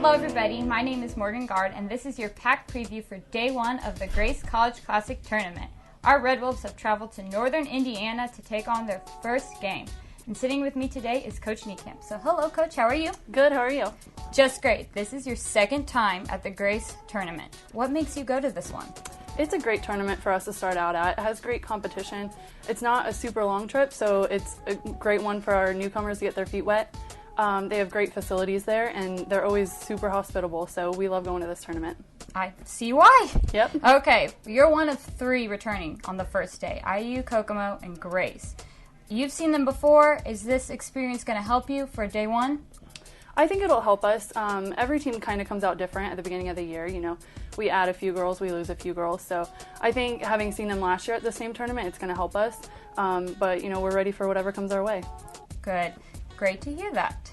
Hello everybody, my name is Morgan Gard and this is your pack preview for day one of the Grace College Classic Tournament. Our Red Wolves have traveled to northern Indiana to take on their first game. And sitting with me today is Coach Niekamp. So hello Coach, how are you? Good, how are you? Just great. This is your second time at the Grace Tournament. What makes you go to this one? It's a great tournament for us to start out at. It has great competition. It's not a super long trip, so it's a great one for our newcomers to get their feet wet. They have great facilities there, and they're always super hospitable, so we love going to this tournament. I see why. Yep. Okay, you're one of three returning on the first day, IU, Kokomo, and Grace. You've seen them before. Is this experience going to help you for day one? I think it'll help us. Every team kind of comes out different at the beginning of the year. You know, we add a few girls, we lose a few girls. So I think having seen them last year at the same tournament, it's going to help us. But, you know, we're ready for whatever comes our way. Good. Great to hear that.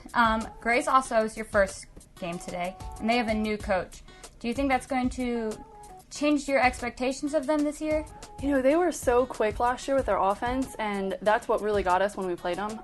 Grace also is your first game today, and they have a new coach. Do you think that's going to change your expectations of them this year? You know, they were so quick last year with their offense, and that's what really got us when we played them.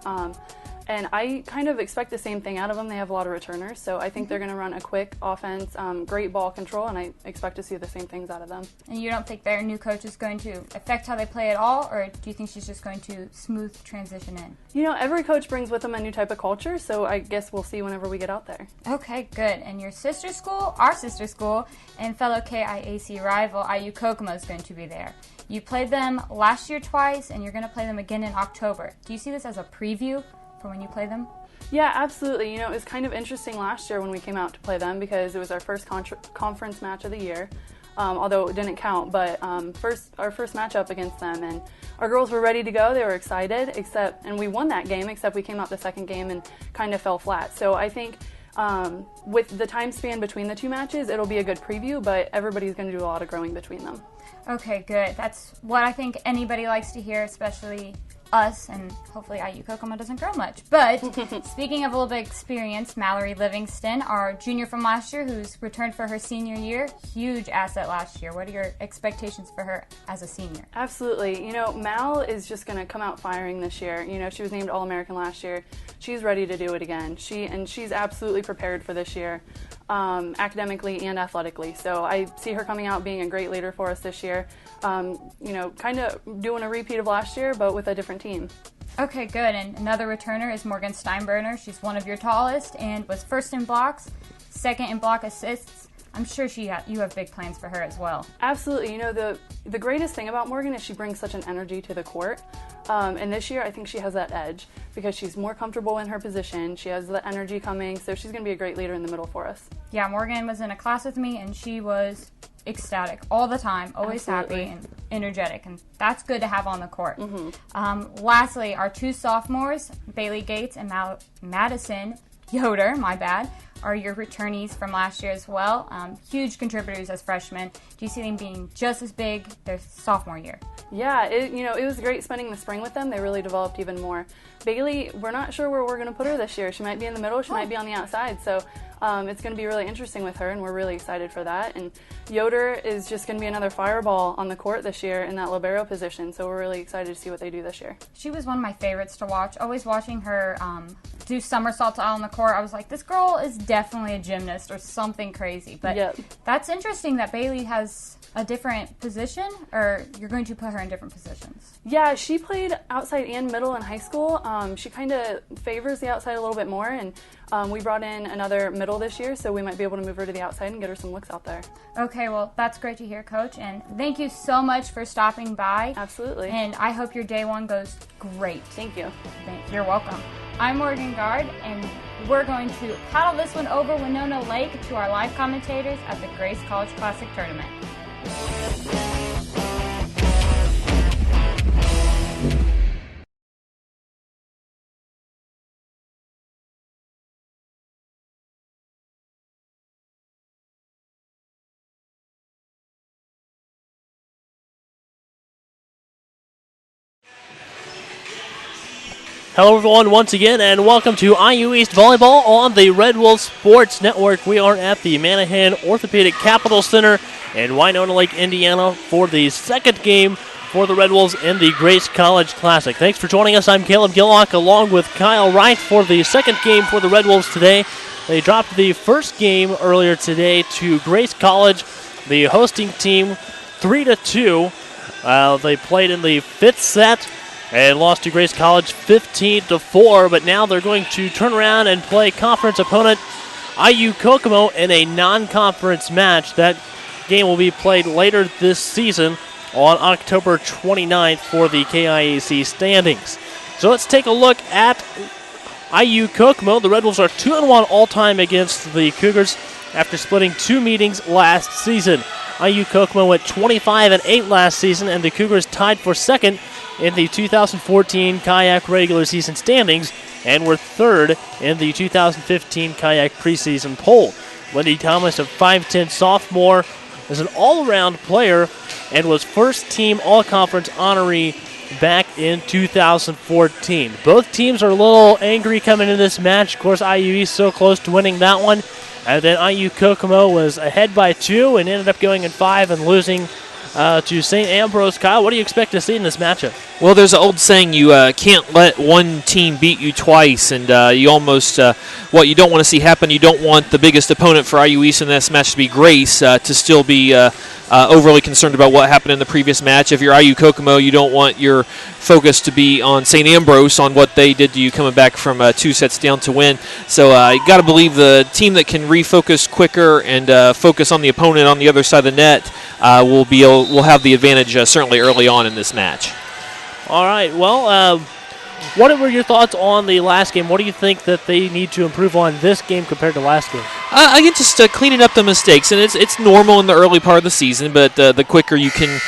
And I kind of expect the same thing out of them. They have a lot of returners, so I think they're going to run a quick offense, great ball control, and I expect to see the same things out of them. And you don't think their new coach is going to affect how they play at all, or do you think she's just going to smooth transition in? You know, every coach brings with them a new type of culture, so I guess we'll see whenever we get out there. Okay, good. And your sister school, our sister school, and fellow KIAC rival, IU Kokomo, is going to be there. You played them last year twice, and you're going to play them again in October. Do you see this as a preview for when you play them? Yeah, absolutely. You know, it was kind of interesting last year when we came out to play them because it was our first conference match of the year, although it didn't count, but our first matchup against them, and our girls were ready to go. They were excited, and we won that game, except we came out the second game and kind of fell flat. So I think with the time span between the two matches, it'll be a good preview, but everybody's going to do a lot of growing between them. Okay, good. That's what I think anybody likes to hear, especially us, and hopefully IU Kokomo doesn't grow much. But speaking of a little bit of experience, Mallory Livingston, our junior from last year who's returned for her senior year, huge asset last year. What are your expectations for her as a senior? Absolutely. You know, Mal is just going to come out firing this year. You know, she was named All-American last year. She's ready to do it again. She's absolutely prepared for this year, academically and athletically. So I see her coming out being a great leader for us this year. You know, kind of doing a repeat of last year, but with a different team. Okay, good. And another returner is Morgan Steinbrenner. She's one of your tallest and was first in blocks, second in block assists. I'm sure you have big plans for her as well. Absolutely. You know, the greatest thing about Morgan is she brings such an energy to the court. And this year, I think she has that edge because she's more comfortable in her position. She has the energy coming, so she's going to be a great leader in the middle for us. Yeah, Morgan was in a class with me, and she was ecstatic all the time, always Absolutely. happy and energetic, and that's good to have on the court. Lastly, our two sophomores, Bailey Gates and Madison Yoder, are your returnees from last year as well. Huge contributors as freshmen. Do you see them being just as big their sophomore year? Yeah, it was great spending the spring with them. They really developed even more. Bailey, we're not sure where we're going to put her this year. She might be in the middle, she might be on the outside. So it's going to be really interesting with her, and we're really excited for that. And Yoder is just going to be another fireball on the court this year in that libero position. So we're really excited to see what they do this year. She was one of my favorites to watch. Always watching her do somersaults out on the court. I was like, this girl is definitely a gymnast or something crazy. But That's interesting that Bailey has a different position, or you're going to put her in different positions? Yeah, she played outside and middle in high school. She kind of favors the outside a little bit more, and we brought in another middle this year, so we might be able to move her to the outside and get her some looks out there. Okay, well, that's great to hear, Coach, and thank you so much for stopping by. Absolutely. And I hope your day one goes great. Thank you. You're welcome. I'm Morgan Gard, and we're going to paddle this one over Winona Lake to our live commentators at the Grace College Classic Tournament. Hello everyone once again, and welcome to IU East Volleyball on the Red Wolf Sports Network. We are at the Manahan Orthopedic Capital Center in Winona Lake, Indiana for the second game for the Red Wolves in the Grace College Classic. Thanks for joining us. I'm Caleb Gillock along with Kyle Wright for the second game for the Red Wolves today. They dropped the first game earlier today to Grace College, the hosting team, 3-2. They played in the fifth set and lost to Grace College 15-4, but now they're going to turn around and play conference opponent IU Kokomo in a non-conference match. That game will be played later this season on October 29th for the KIAC standings. So let's take a look at IU Kokomo. The Red Wolves are 2-1 all-time against the Cougars after splitting 2 meetings last season. IU Kokomo went 25-8 last season, and the Cougars tied for second in the 2014 Kayak regular season standings and were third in the 2015 Kayak preseason poll. Wendy Thomas, a 5'10 sophomore, is an all-around player and was first-team all-conference honoree back in 2014. Both teams are a little angry coming into this match. Of course, IU East so close to winning that one. And then IU Kokomo was ahead by 2 and ended up going in 5 and losing to St. Ambrose. Kyle, what do you expect to see in this matchup? Well, there's an old saying, you can't let one team beat you twice, and you almost, what you don't want to see happen, you don't want the biggest opponent for IU East in this match to be Grace, to still be overly concerned about what happened in the previous match. If you're IU Kokomo, you don't want your focus to be on St. Ambrose, on what they did to you coming back from 2 sets down to win. So you got to believe the team that can refocus quicker and focus on the opponent on the other side of the net will have the advantage certainly early on in this match. All right, well, what were your thoughts on the last game? What do you think that they need to improve on this game compared to last game? I get just cleaning up the mistakes, and it's normal in the early part of the season, but the quicker you can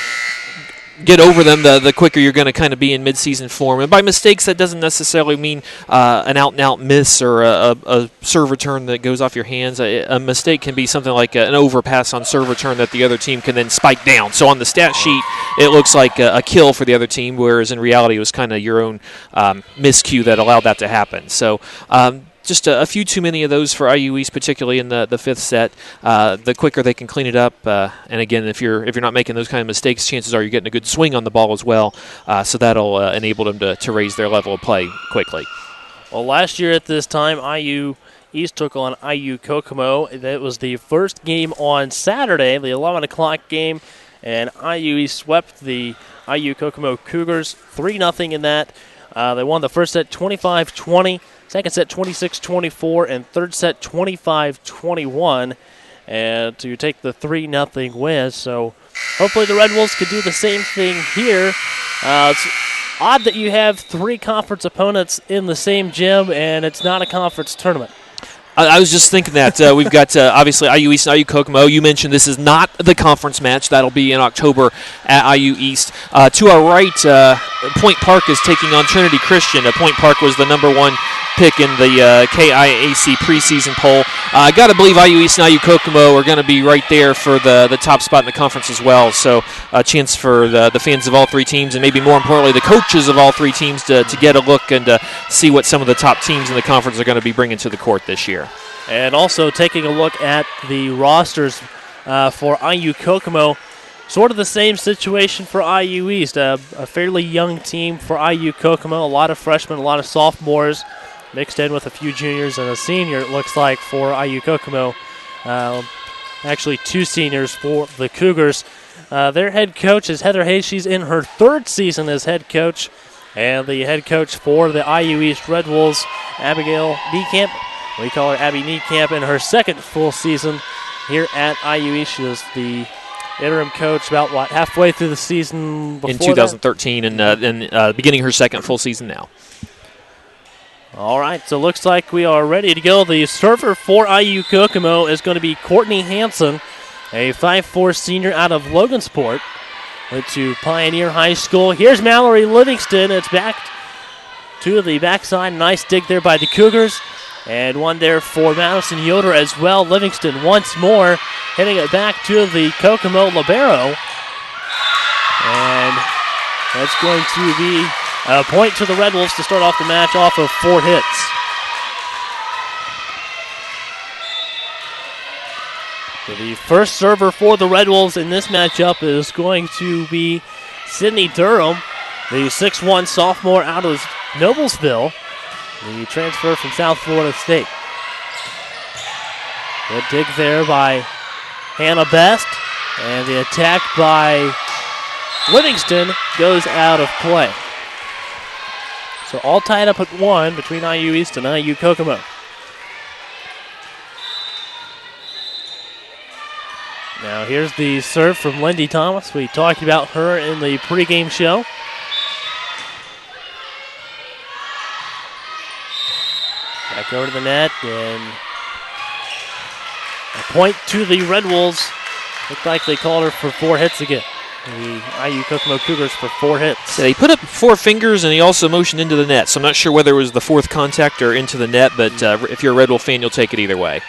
get over them, the quicker you're going to kind of be in mid-season form. And by mistakes, that doesn't necessarily mean an out-and-out miss or a serve return that goes off your hands. A mistake can be something like an overpass on serve return that the other team can then spike down. So on the stat sheet, it looks like a kill for the other team, whereas in reality it was kind of your own miscue that allowed that to happen. So just a few too many of those for IU East, particularly in the fifth set. The quicker they can clean it up, and again, if you're not making those kind of mistakes, chances are you're getting a good swing on the ball as well. So that'll enable them to raise their level of play quickly. Well, last year at this time, IU East took on IU Kokomo. That was the first game on Saturday, the 11 o'clock game, and IU East swept the IU Kokomo Cougars 3-0 in that. They won the first set 25-20. Second set 26-24, and third set 25-21, and to take the 3-0 win. So hopefully the Red Wolves could do the same thing here. It's odd that you have 3 conference opponents in the same gym, and it's not a conference tournament. I was just thinking that. We've got, obviously, IU East and IU Kokomo. You mentioned this is not the conference match. That'll be in October at IU East. To our right, Point Park is taking on Trinity Christian. Point Park was the #1 pick in the KIAC preseason poll. I got to believe IU East and IU Kokomo are going to be right there for the top spot in the conference as well. So a chance for the fans of all 3 teams, and maybe more importantly, the coaches of all 3 teams to get a look and see what some of the top teams in the conference are going to be bringing to the court this year. And also taking a look at the rosters for IU Kokomo, sort of the same situation for IU East. A fairly young team for IU Kokomo, a lot of freshmen, a lot of sophomores, mixed in with a few juniors and a senior, it looks like, for IU Kokomo. Actually, 2 seniors for the Cougars. Their head coach is Heather Hayes. She's in her 3rd season as head coach. And the head coach for the IU East Red Wolves, Abigail Niekamp. We call her Abby Niekamp, in her 2nd full season here at IU East. She was the interim coach about, halfway through the season before in 2013, and beginning her 2nd full season now. All right, so looks like we are ready to go. The server for IU Kokomo is going to be Courtney Hansen, a 5'4 senior out of Logansport. Went to Pioneer High School. Here's Mallory Livingston. It's back to the backside. Nice dig there by the Cougars. And one there for Madison Yoder as well. Livingston once more hitting it back to the Kokomo libero. And that's going to be a point to the Red Wolves to start off the match off of 4 hits. So the first server for the Red Wolves in this matchup is going to be Sydney Durham, the 6'1 sophomore out of Noblesville, the transfer from South Florida State. Good dig there by Hannah Best. And the attack by Livingston goes out of play. So all tied up at 1 between IU East and IU Kokomo. Now here's the serve from Lindy Thomas. We talked about her in the pregame show. Back over to the net, and a point to the Red Wolves. Looked like they called her for 4 hits again. The IU Kokomo Cougars for 4 hits. So he put up 4 fingers, and he also motioned into the net. So I'm not sure whether it was the 4th contact or into the net, but if you're a Red Wolf fan, you'll take it either way.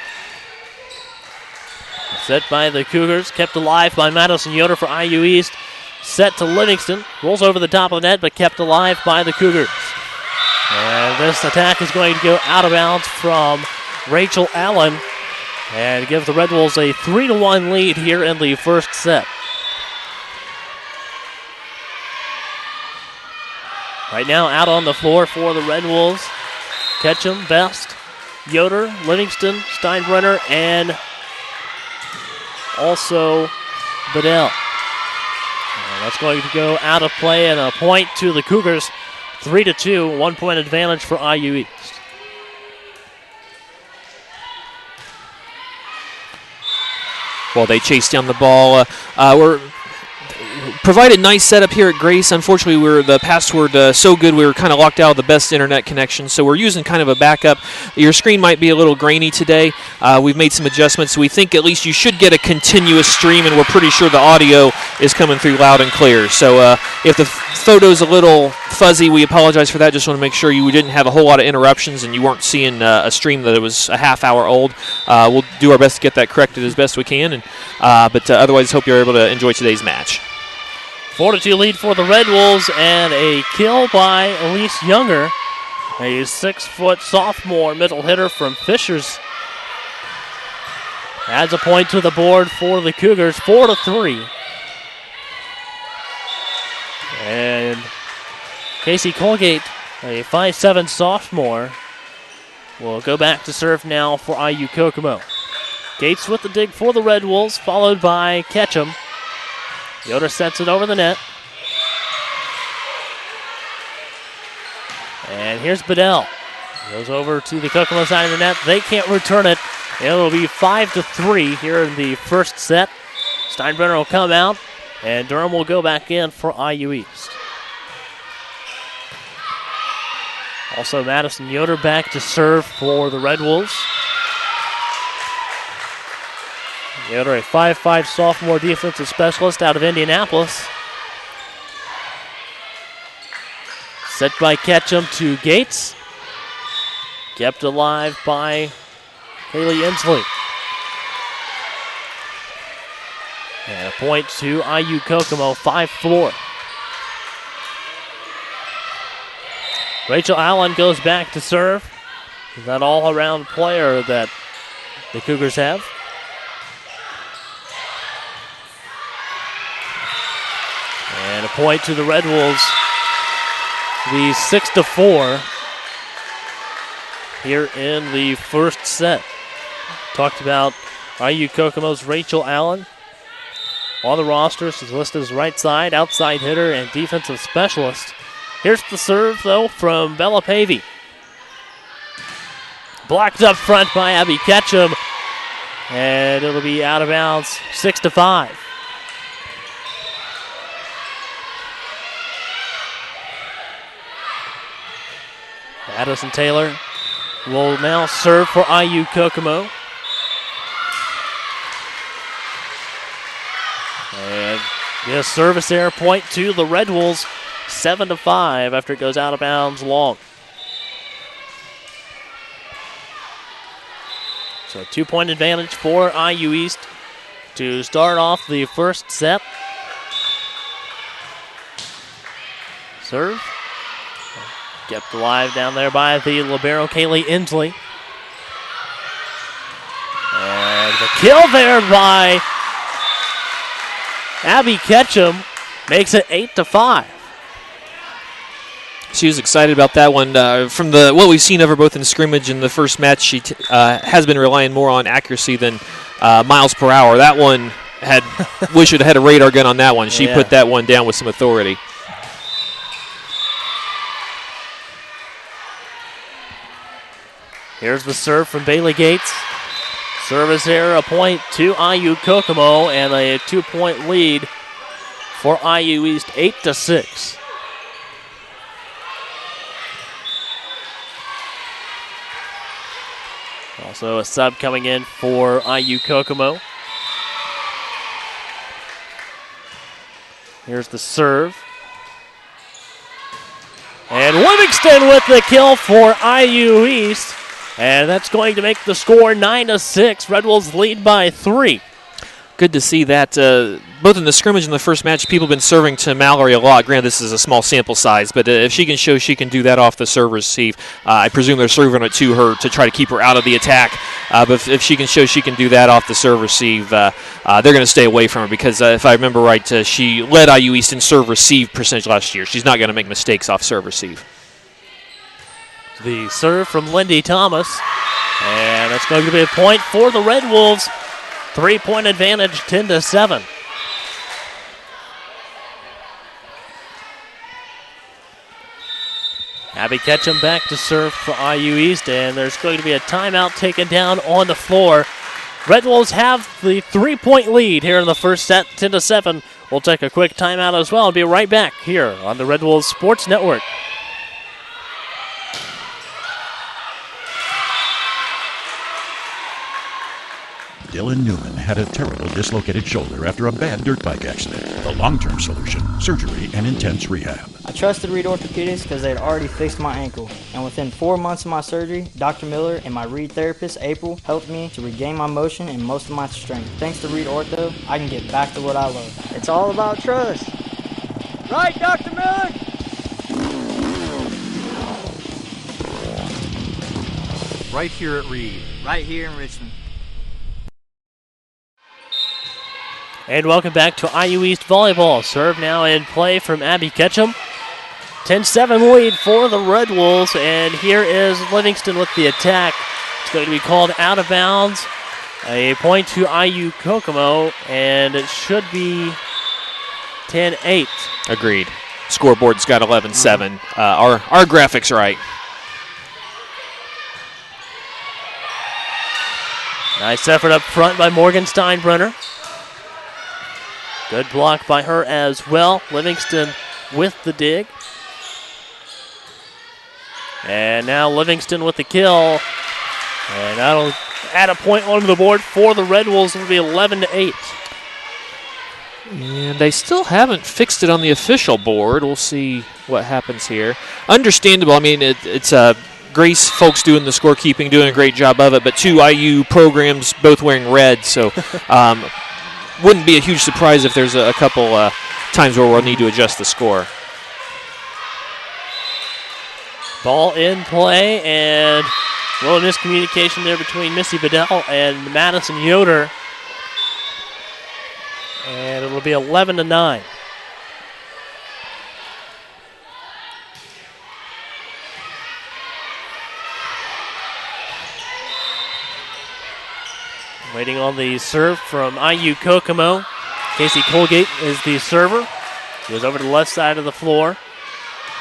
Set by the Cougars, kept alive by Madison Yoder for IU East. Set to Livingston, rolls over the top of the net, but kept alive by the Cougars. And this attack is going to go out of bounds from Rachel Allen and give the Red Wolves a 3-1 lead here in the first set. Right now out on the floor for the Red Wolves, Ketchum, Best, Yoder, Livingston, Steinbrenner, and also Bedell. And that's going to go out of play, and a point to the Cougars. 3-2, 1 point advantage for IU East. Well, they chased down the ball. We're provided nice setup here at Grace. Unfortunately, the password so good we were kind of locked out of the best internet connection, so we're using kind of a backup. Your screen might be a little grainy today. We've made some adjustments. We think at least you should get a continuous stream, and we're pretty sure the audio is coming through loud and clear. So if the photo's a little fuzzy, we apologize for that. Just want to make sure you didn't have a whole lot of interruptions and you weren't seeing a stream that was a half hour old. We'll do our best to get that corrected as best we can, but otherwise hope you're able to enjoy today's match. 4-2 lead for the Red Wolves, and a kill by Elise Younger, a 6-foot sophomore middle hitter from Fishers. Adds a point to the board for the Cougars, 4-3. And Casey Colgate, a 5'7" sophomore, will go back to serve now for IU Kokomo. Gates with the dig for the Red Wolves, followed by Ketchum. Yoder sets it over the net. And here's Bedell. Goes over to the Kokomo side of the net. They can't return it. It'll be 5-3 here in the first set. Steinbrenner will come out, and Durham will go back in for IU East. Also, Madison Yoder back to serve for the Red Wolves. Yoder, a 5'5" sophomore defensive specialist out of Indianapolis. Set by Ketchum to Gates. Kept alive by Kaylee Inslee. And a point to IU Kokomo, 5-4. Rachel Allen goes back to serve. Is that all-around player that the Cougars have? And a point to the Red Wolves. The 6-4 here in the first set. Talked about IU Kokomo's Rachel Allen. On the roster, she's listed as right side, outside hitter, and defensive specialist. Here's the serve, though, from Bella Pavey. Blocked up front by Abby Ketchum. And it'll be out of bounds, 6-5. Addison Taylor will now serve for IU Kokomo. And this service error point to the Red Wolves, 7-5 after it goes out of bounds long. So a 2-point advantage for IU East to start off the first set. Serve. Kept alive down there by the libero, Kaylee Inslee. And the kill there by Abby Ketchum makes it 8-5. She was excited about that one. From what we've seen of her both in scrimmage and the first match, she has been relying more on accuracy than miles per hour. That one wish it had a radar gun on that one. She put that one down with some authority. Here's the serve from Bailey Gates. Service error, a point to IU Kokomo, and a 2-point lead for IU East, 8-6. Also a sub coming in for IU Kokomo. Here's the serve. And Livingston with the kill for IU East. And that's going to make the score 9-6. Red Wolves lead by 3. Good to see that. Both in the scrimmage and the first match, people have been serving to Mallory a lot. Granted, this is a small sample size, but if she can show she can do that off the serve receive, I presume they're serving it to her to try to keep her out of the attack. But if she can show she can do that off the serve receive, they're going to stay away from her because if I remember right, she led IU East in serve receive percentage last year. She's not going to make mistakes off serve receive. The serve from Lindy Thomas, and that's going to be a point for the Red Wolves. 3-point advantage, 10-7. Abby Ketchum back to serve for IU East, and there's going to be a timeout taken down on the floor. Red Wolves have the 3-point lead here in the first set, 10-7. We'll take a quick timeout as well and be right back here on the Red Wolves Sports Network. Dylan Newman had a terrible dislocated shoulder after a bad dirt bike accident. The long-term solution, surgery and intense rehab. I trusted Reed Orthopedics because they had already fixed my ankle. And within 4 months of my surgery, Dr. Miller and my Reed therapist, April, helped me to regain my motion and most of my strength. Thanks to Reed Ortho, I can get back to what I love. It's all about trust. Right, Dr. Miller? Right here at Reed. Right here in Richmond. And welcome back to IU East Volleyball. Serve now in play from Abby Ketchum. 10-7 lead for the Red Wolves, and here is Livingston with the attack. It's going to be called out of bounds. A point to IU Kokomo, and it should be 10-8. Agreed. Scoreboard's got 11-7. Our graphics right. Nice effort up front by Morgan Steinbrenner. Good block by her as well. Livingston with the dig. And now Livingston with the kill. And that'll add a point onto the board for the Red Wolves. It'll be 11-8. And they still haven't fixed it on the official board. We'll see what happens here. Understandable. I mean, it's Grace folks doing the scorekeeping, doing a great job of it, but 2 IU programs both wearing red, so wouldn't be a huge surprise if there's a couple times where we'll need to adjust the score. Ball in play, and a little miscommunication there between Missy Bedell and Madison Yoder. And it'll be 11-9. Waiting on the serve from IU Kokomo. Casey Colgate is the server. Goes over to the left side of the floor.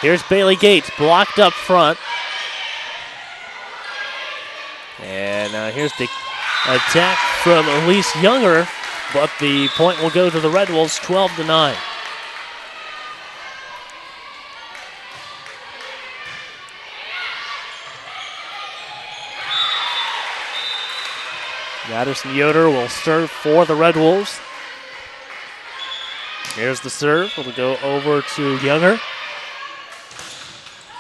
Here's Bailey Gates, blocked up front. And here's the attack from Elise Younger, but the point will go to the Red Wolves, 12-9. Madison Yoder will serve for the Red Wolves. Here's the serve. It'll go over to Younger.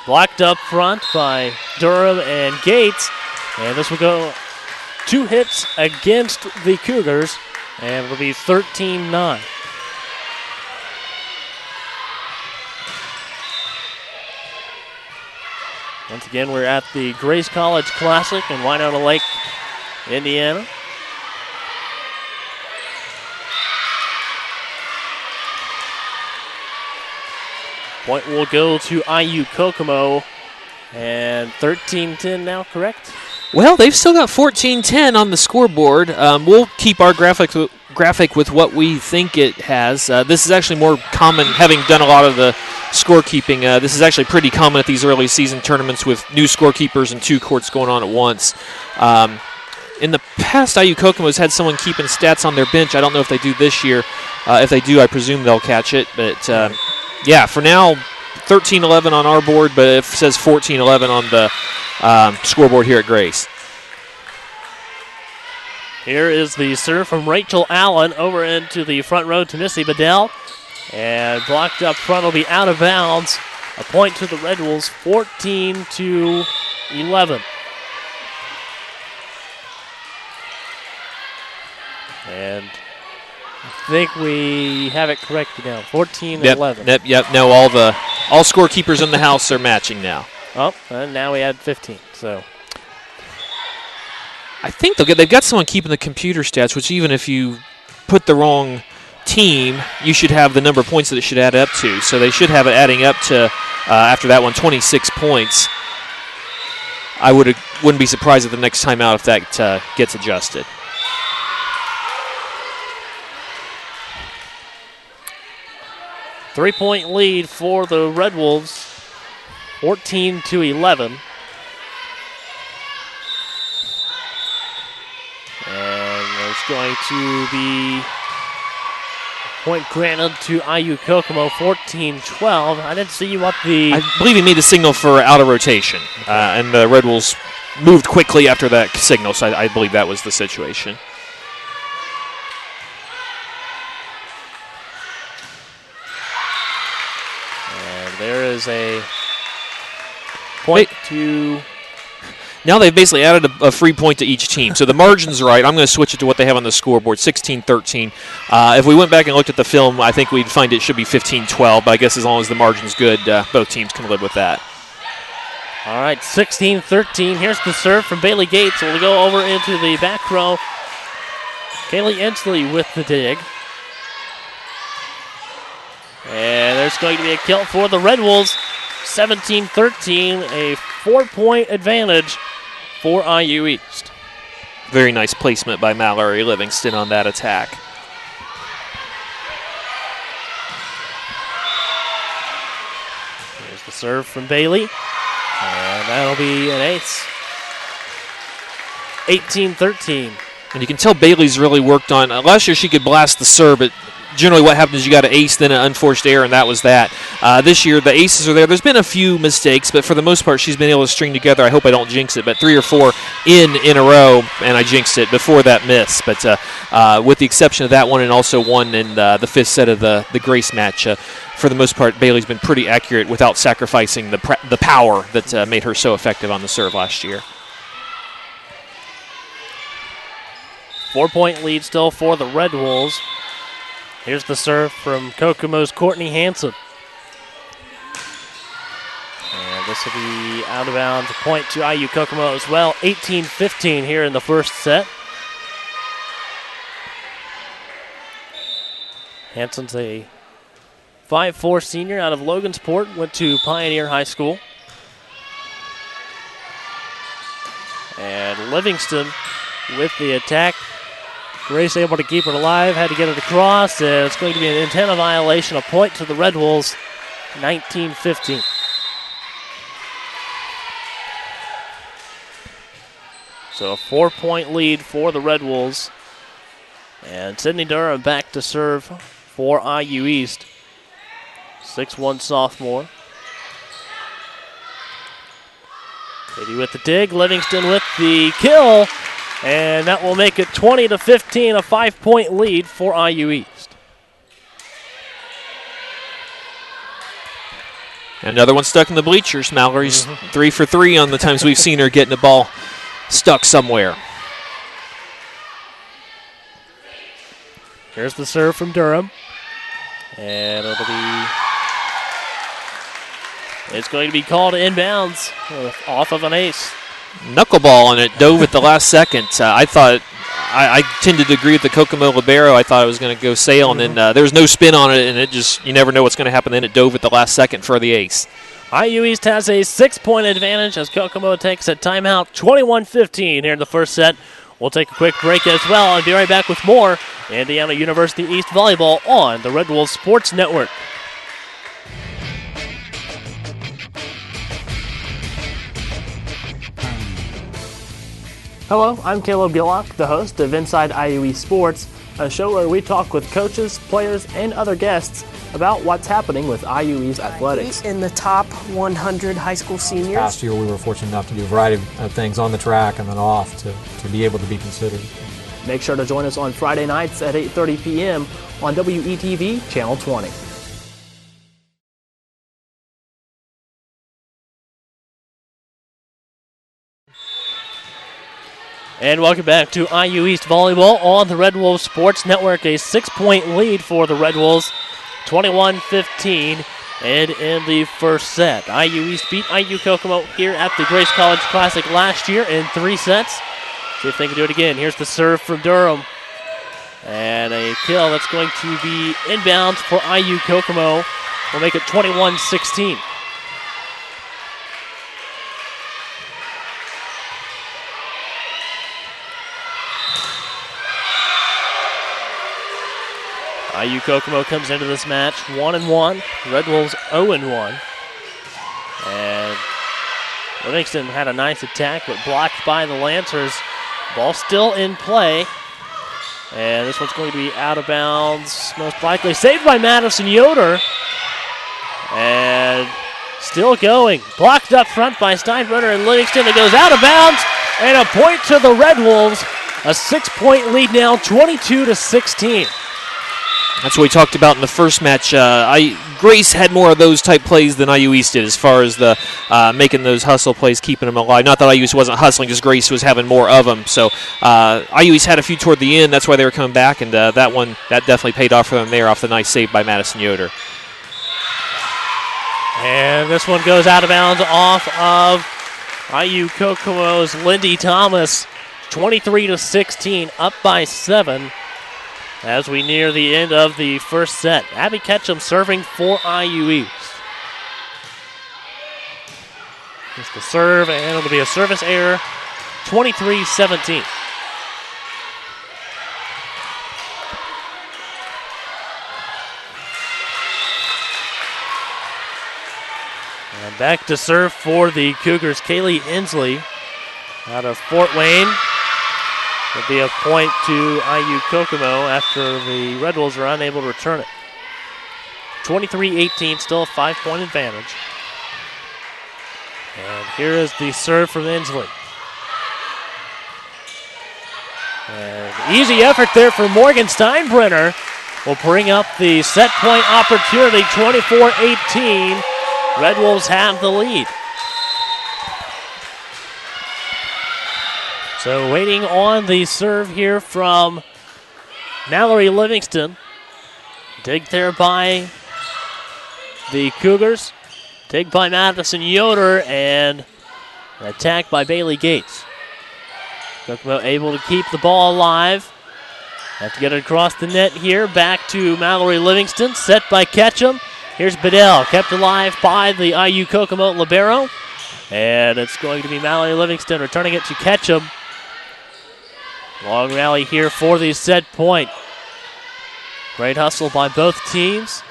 Blocked up front by Durham and Gates. And this will go 2 hits against the Cougars. And it'll be 13-9. Once again, we're at the Grace College Classic in Winona Lake, Indiana. Point will go to IU Kokomo. And 13-10 now, correct? Well, they've still got 14-10 on the scoreboard. We'll keep our graphic with what we think it has. This is actually more common, having done a lot of the scorekeeping. This is actually pretty common at these early season tournaments with new scorekeepers and two courts going on at once. In the past, IU Kokomo has had someone keeping stats on their bench. I don't know if they do this year. If they do, I presume they'll catch it. But, yeah, for now, 13-11 on our board, but it says 14-11 on the scoreboard here at Grace. Here is the serve from Rachel Allen over into the front row to Missy Bedell. And blocked up front will be out of bounds. A point to the Red Wolves, 14-11. And I think we have it corrected now, 14-11. Yep. No, all scorekeepers in the house are matching now. Oh, and now we add 15. So I think they've got someone keeping the computer stats, which even if you put the wrong team, you should have the number of points that it should add up to. So they should have it adding up to, after that one, 26 points. I wouldn't be surprised at the next time out if that gets adjusted. Three-point lead for the Red Wolves, 14-11. And there's going to be a point granted to IU Kokomo, 14-12. I didn't see what I believe he made a signal for out of rotation, and the Red Wolves moved quickly after that signal, so I believe that was the situation. There is a point to... Now they've basically added a free point to each team. So the margin's right. I'm going to switch it to what they have on the scoreboard, 16-13. If we went back and looked at the film, I think we'd find it should be 15-12. But I guess as long as the margin's good, both teams can live with that. All right, 16-13. Here's the serve from Bailey Gates. We'll go over into the back row. Kaylee Ensley with the dig. And there's going to be a kill for the Red Wolves. 17-13, a 4-point advantage for IU East. Very nice placement by Mallory Livingston on that attack. Here's the serve from Bailey. And that'll be an ace. 18-13. And you can tell Bailey's really worked on. Last year she could blast the serve, but generally what happens is you got an ace, then an unforced error, and that was that. This year the aces are there. There's been a few mistakes, but for the most part she's been able to string together. I hope I don't jinx it, but 3 or 4 in a row, and I jinxed it before that miss. But with the exception of that one and also one in the 5th set of the Grace match, for the most part Bailey's been pretty accurate without sacrificing the power that made her so effective on the serve last year. 4-point lead still for the Red Wolves. Here's the serve from Kokomo's Courtney Hansen. And this will be out of bounds. A point to IU Kokomo as well. 18-15 here in the first set. Hansen's a 5'4" senior out of Logansport. Went to Pioneer High School. And Livingston with the attack. Grace able to keep it alive, had to get it across, and it's going to be an antenna violation, a point to the Red Wolves, 19-15. So a 4-point lead for the Red Wolves. And Sydney Durham back to serve for IU East. 6'1" sophomore. Katie with the dig, Livingston with the kill. And that will make it 20-15, a 5-point lead for IU East. Another one stuck in the bleachers. Mallory's 3 for 3 on the times we've seen her getting the ball stuck somewhere. Here's the serve from Durham. And it's going to be called inbounds off of an ace. Knuckleball, and it dove at the last second. I thought I tended to agree with the Kokomo libero. I thought it was going to go sail, and then there was no spin on it, and it just, you never know what's going to happen. Then it dove at the last second for the ace. IU East has a 6-point advantage as Kokomo takes a timeout, 21-15 here in the first set. We'll take a quick break as well and be right back with more Indiana University East Volleyball on the Red Wolves Sports Network. Hello, I'm Caleb Gillock, the host of Inside IUE Sports, a show where we talk with coaches, players, and other guests about what's happening with IUE's athletics. In the top 100 high school seniors. Last year we were fortunate enough to do a variety of things on the track and then off to be able to be considered. Make sure to join us on Friday nights at 8:30 p.m. on WETV Channel 20. And welcome back to IU East Volleyball on the Red Wolves Sports Network. A 6-point lead for the Red Wolves, 21-15, and in the first set. IU East beat IU Kokomo here at the Grace College Classic last year in 3 sets. See if they can do it again. Here's the serve from Durham. And a kill that's going to be inbounds for IU Kokomo. Will make it 21-16. IU Kokomo comes into this match 1-1. Red Wolves 0-1. And Livingston had a nice attack, but blocked by the Lancers. Ball still in play. And this one's going to be out of bounds, most likely. Saved by Madison Yoder. And still going. Blocked up front by Steinbrenner and Livingston. It goes out of bounds. And a point to the Red Wolves. A 6-point lead now, 22-16. That's what we talked about in the first match. Grace had more of those type plays than IU East did as far as the making those hustle plays, keeping them alive. Not that IU East wasn't hustling, just Grace was having more of them. So IU East had a few toward the end. That's why they were coming back, and that definitely paid off for them there off the nice save by Madison Yoder. And this one goes out of bounds off of IU Kokomo's Lindy Thomas. 23-16, up by 7. As we near the end of the first set. Abby Ketchum serving for IU East. Just the serve, and it'll be a service error. 23-17. And back to serve for the Cougars, Kaylee Inslee out of Fort Wayne. It'll be a point to IU Kokomo after the Red Wolves are unable to return it. 23-18, still a 5-point advantage. And here is the serve from Inslee. And easy effort there for Morgan Steinbrenner. Will bring up the set point opportunity, 24-18. Red Wolves have the lead. So waiting on the serve here from Mallory Livingston. Dig there by the Cougars. Dig by Madison Yoder, and an attack by Bailey Gates. Kokomo able to keep the ball alive. Have to get it across the net here. Back to Mallory Livingston. Set by Ketchum. Here's Bedell. Kept alive by the IU Kokomo libero. And it's going to be Mallory Livingston returning it to Ketchum. Long rally here for the set point. Great hustle by both teams.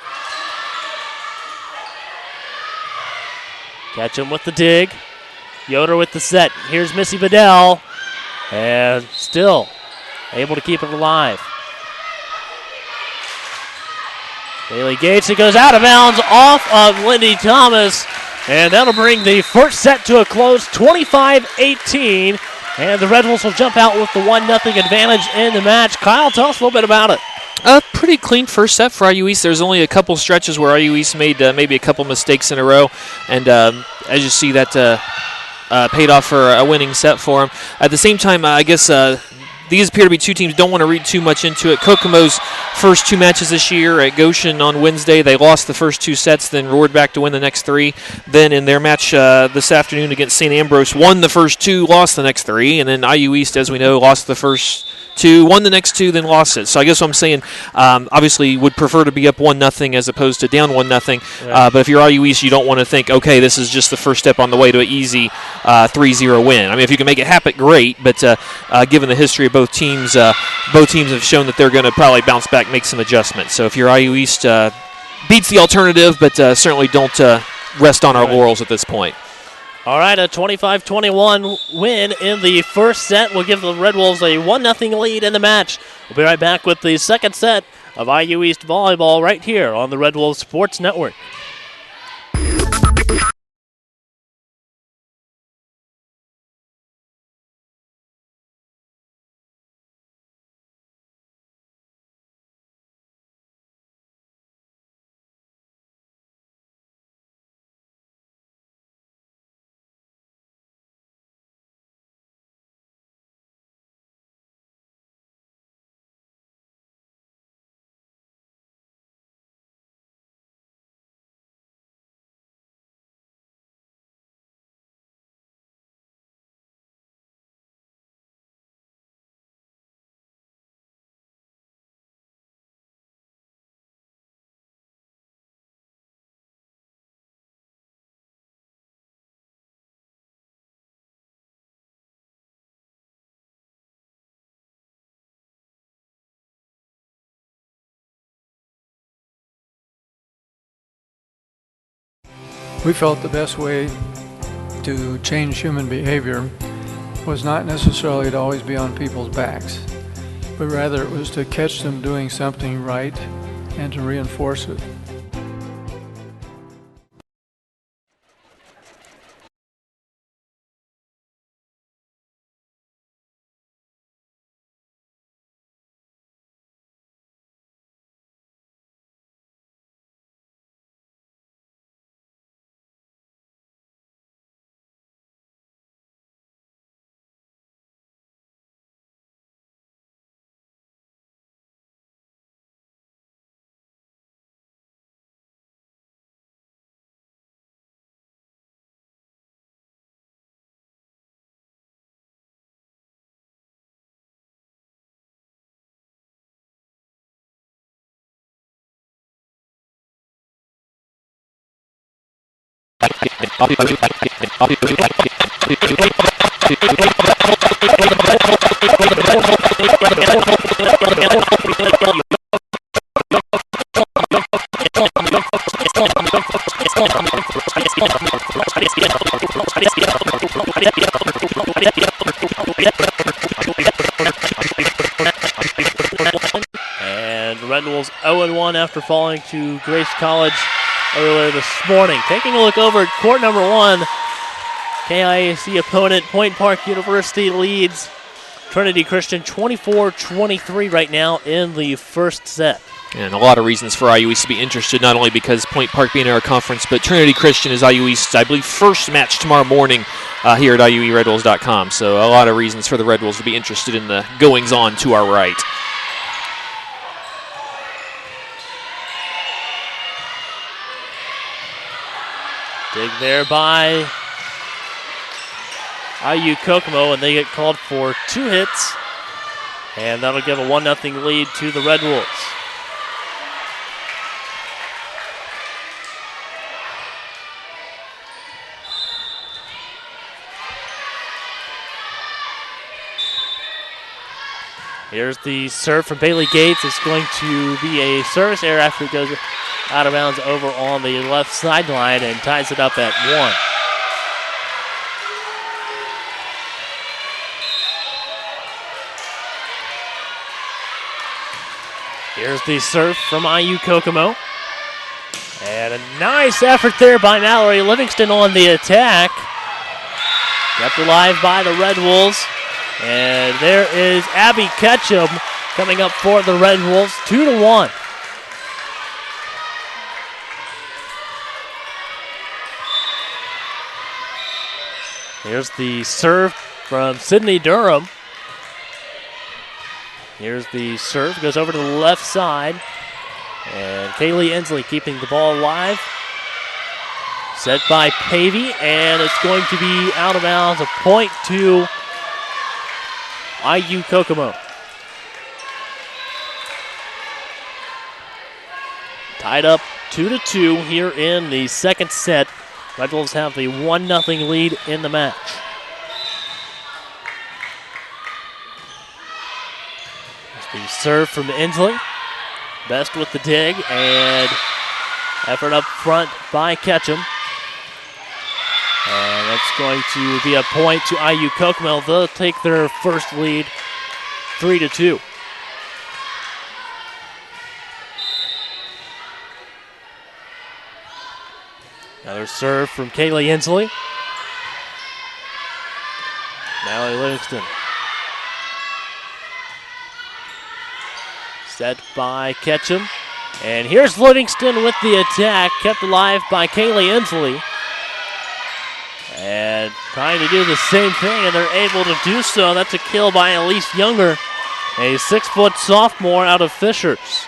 Ketchum with the dig. Yoder with the set. Here's Missy Bedell. And still able to keep it alive. Bailey Gates, it goes out of bounds off of Lindy Thomas. And that'll bring the first set to a close, 25-18. And the Red Wolves will jump out with the 1-0 advantage in the match. Kyle, tell us a little bit about it. A pretty clean first set for IU East. There's only a couple stretches where IU East made maybe a couple mistakes in a row. And as you see, that paid off for a winning set for them. At the same time, I guess the these appear to be two teams. Don't want to read too much into it. Kokomo's first 2 matches this year at Goshen on Wednesday, they lost the first 2 sets, then roared back to win the next 3. Then in their match this afternoon against St. Ambrose, won the first 2, lost the next 3, and then IU East, as we know, lost the first 2, won the next 2, then lost it. So I guess what I'm saying, obviously would prefer to be up 1-0 as opposed to down 1-0. But if you're IU East, you don't want to think, okay, this is just the first step on the way to an easy 3-0 win. I mean, if you can make it happen, great. But given the history of both teams have shown that they're going to probably bounce back, make some adjustments. So if you're IU East, beats the alternative, but certainly don't rest on our laurels at this point. All right, a 25-21 win in the first set will give the Red Wolves a 1-0 lead in the match. We'll be right back with the second set of IU East Volleyball right here on the Red Wolves Sports Network. We felt the best way to change human behavior was not necessarily to always be on people's backs, but rather it was to catch them doing something right and to reinforce it. And Red Wolves 0-1 after falling to Grace College earlier this morning. Taking a look over at court number 1, KIAC opponent Point Park University leads Trinity Christian 24-23 right now in the first set. And a lot of reasons for IU East to be interested, not only because Point Park being in our conference, but Trinity Christian is IU East's, I believe, first match tomorrow morning here at IUERedwolves.com. So a lot of reasons for the Red Wolves to be interested in the goings-on to our right. Dig there by IU Kokomo, and they get called for 2 hits. And that'll give a 1-0 lead to the Red Wolves. Here's the serve from Bailey Gates. It's going to be a service error after it goes out of bounds over on the left sideline and ties it up at 1. Here's the serve from IU Kokomo. And a nice effort there by Mallory Livingston on the attack. Kept alive by the Red Wolves. And there is Abby Ketchum coming up for the Red Wolves, 2-1. Here's the serve from Sydney Durham. Here's the serve, goes over to the left side. And Kaylee Inslee keeping the ball alive. Set by Pavey, and it's going to be out of bounds. A point to IU Kokomo. Tied up 2-2 here in the second set. Red Wolves have the 1-0 lead in the match. The serve from Inslee. Best with the dig, and effort up front by Ketchum. And that's going to be a point to IU Kokomo. They'll take their first lead 3-2. Another serve from Kaylee Inslee. Mallory Livingston. Set by Ketchum. And here's Livingston with the attack, kept alive by Kaylee Inslee. And trying to do the same thing, and they're able to do so. That's a kill by Elise Younger, a 6-foot sophomore out of Fishers.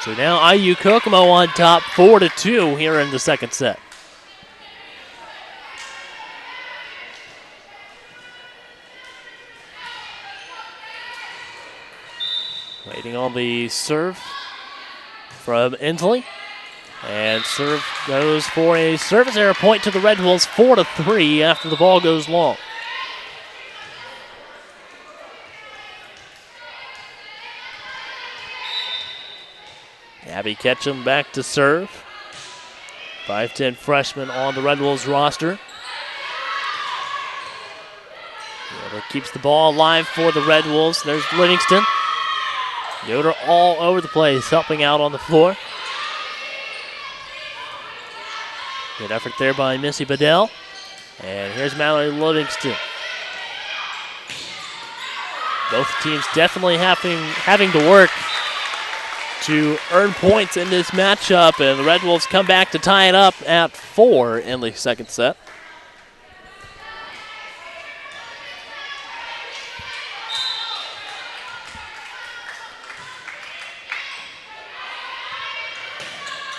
So now IU Kokomo on top, 4-2 here in the second set. Waiting on the serve from Inslee. And serve goes for a service error, point to the Red Wolves, 4-3 after the ball goes long. Abby Ketchum back to serve. 5'10" freshman on the Red Wolves roster. Yoder keeps the ball alive for the Red Wolves. There's Livingston. Yoder all over the place, helping out on the floor. Good effort there by Missy Bedell. And here's Mallory Livingston. Both teams definitely having to work to earn points in this matchup, and the Red Wolves come back to tie it up at 4 in the second set.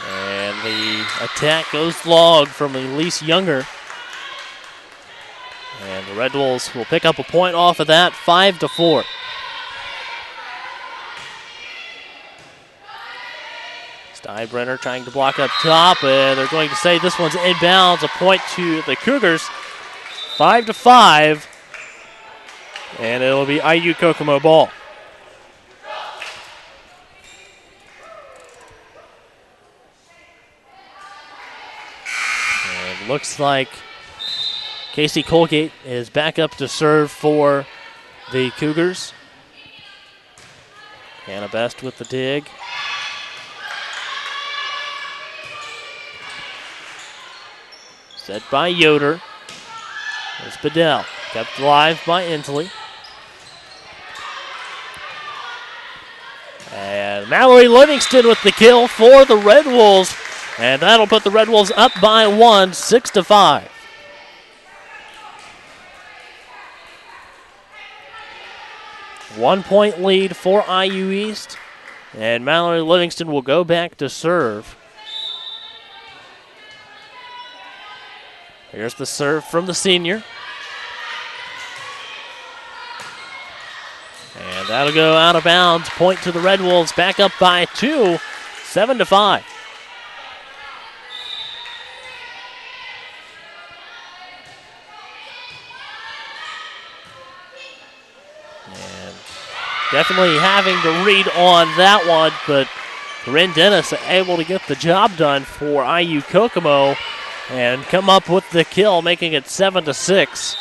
And the attack goes long from Elise Younger. And the Red Wolves will pick up a point off of that, 5-4. Steinbrenner trying to block up top, and they're going to say this one's inbounds, a point to the Cougars, 5-5, and it'll be IU Kokomo ball. And looks like Casey Colgate is back up to serve for the Cougars. Hannah Best with the dig. Set by Yoder. There's Bedell. Kept alive by Inslee. And Mallory Livingston with the kill for the Red Wolves. And that'll put the Red Wolves up by 1, 6-5. One-point lead for IU East. And Mallory Livingston will go back to serve. Here's the serve from the senior. And that'll go out of bounds. Point to the Red Wolves, back up by 2, 7-5. And definitely having to read on that one, but Corinne Dennis able to get the job done for IU Kokomo and come up with the kill, making it 7-6.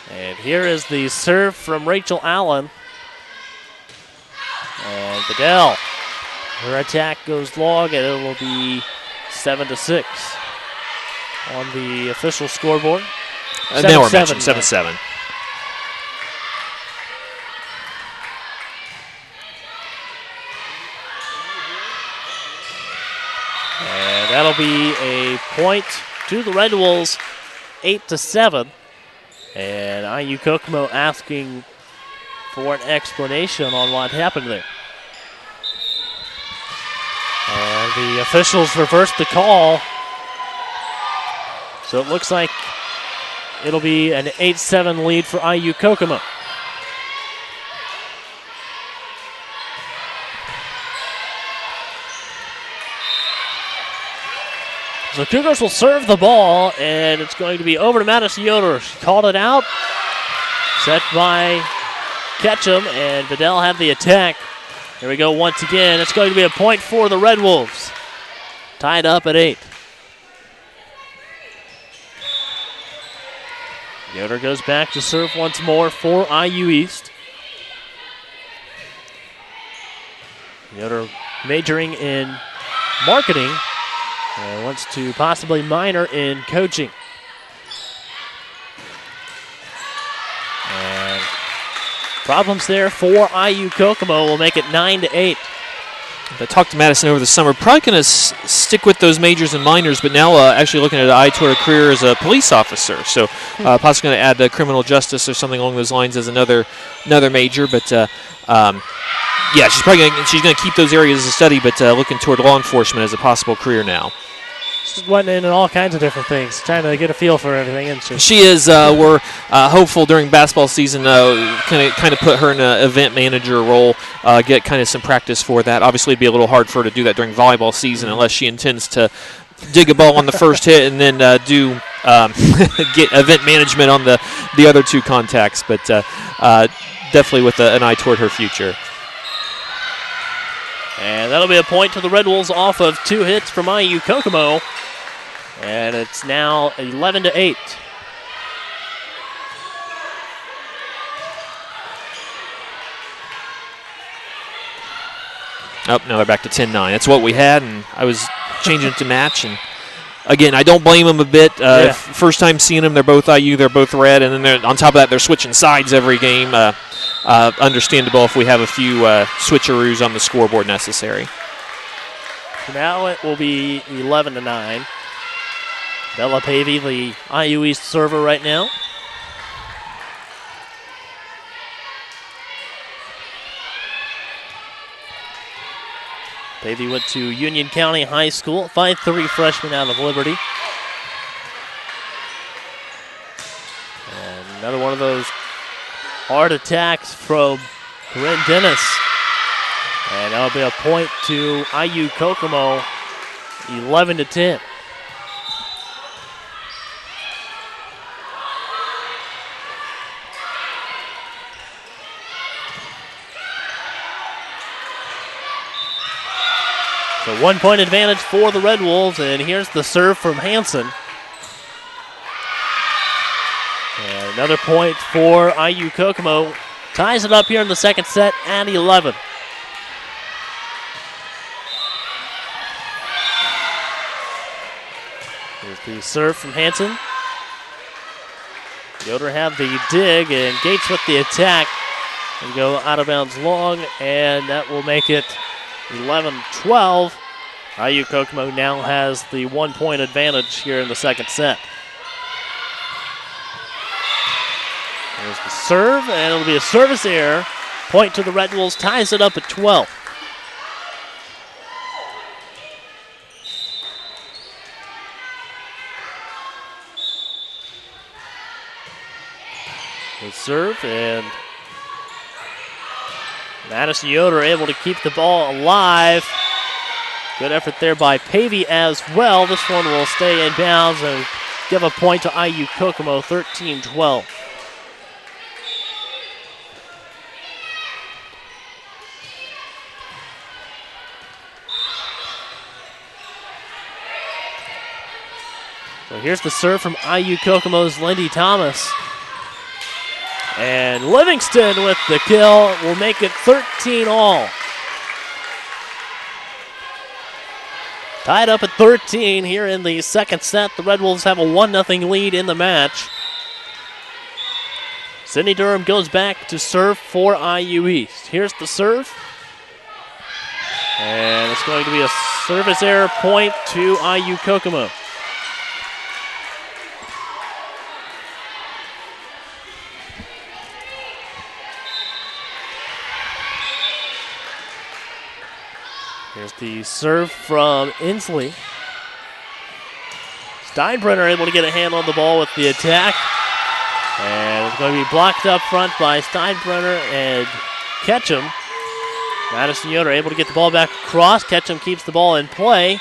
And here is the serve from Rachel Allen. And Bedell, her attack goes long, and it will be 7-6 on the official scoreboard. Now we're matching 7-7. And that'll be a point to the Red Wolves. 8-7. And IU Kokomo asking for an explanation on what happened there. And the officials reversed the call. So it looks like it'll be an 8-7 lead for IU Kokomo. So Cougars will serve the ball, and it's going to be over to Madison Yoder. She called it out. Set by Ketchum, and Vidal have the attack. Here we go once again. It's going to be a point for the Red Wolves. Tied up at 8. Yoder goes back to serve once more for IU East. Yoder majoring in marketing and wants to possibly minor in coaching. And problems there for IU Kokomo will make it 9-8. I talked to Madison over the summer. Probably going to stick with those majors and minors, but now actually looking at an eye toward a career as a police officer. So possibly going to add criminal justice or something along those lines as another major. But yeah, she's going to keep those areas of study, but looking toward law enforcement as a possible career now. She's went in all kinds of different things, trying to get a feel for everything, isn't she? She is. We're hopeful during basketball season, kind of put her in an event manager role, get kind of some practice for that. Obviously, it'd be a little hard for her to do that during volleyball season unless she intends to dig a ball on the first hit and then do get event management on the other two contacts. But definitely with an eye toward her future. And that'll be a point to the Red Wolves off of 2 hits from IU Kokomo. And it's now 11-8. Oh, now they're back to 10-9. That's what we had, and I was changing it to match. And again, I don't blame them a bit. First time seeing them, they're both IU, they're both red, and then on top of that, they're switching sides every game. Understandable if we have a few switcheroos on the scoreboard necessary. Now it will be 11-9. Bella Pavey, the IU East server right now. Pavey went to Union County High School, 5'3" freshman out of Liberty. And another one of those hard attacks from Corinne Dennis. And that'll be a point to IU Kokomo, 11-10. So 1 point advantage for the Red Wolves, and here's the serve from Hansen. And another point for IU Kokomo. Ties it up here in the second set at 11. Here's the serve from Hansen. Yoder had the dig, and Gates with the attack. And go out of bounds long, and that will make it 11-12. IU Kokomo now has the 1 point advantage here in the second set. There's the serve, and it'll be a service error. Point to the Red Wolves, ties it up at 12. The serve, and Madison Yoder able to keep the ball alive. Good effort there by Pavey as well. This one will stay in bounds and give a point to IU Kokomo, 13-12. So here's the serve from IU Kokomo's Lindy Thomas. And Livingston with the kill will make it 13-all. Tied up at 13 here in the second set. The Red Wolves have a 1-0 lead in the match. Sydney Durham goes back to serve for IU East. Here's the serve. And it's going to be a service error point to IU Kokomo. the serve from Inslee. Steinbrenner able to get a hand on the ball with the attack. And it's going to be blocked up front by Steinbrenner and Ketchum. Madison Yoder able to get the ball back across. Ketchum keeps the ball in play.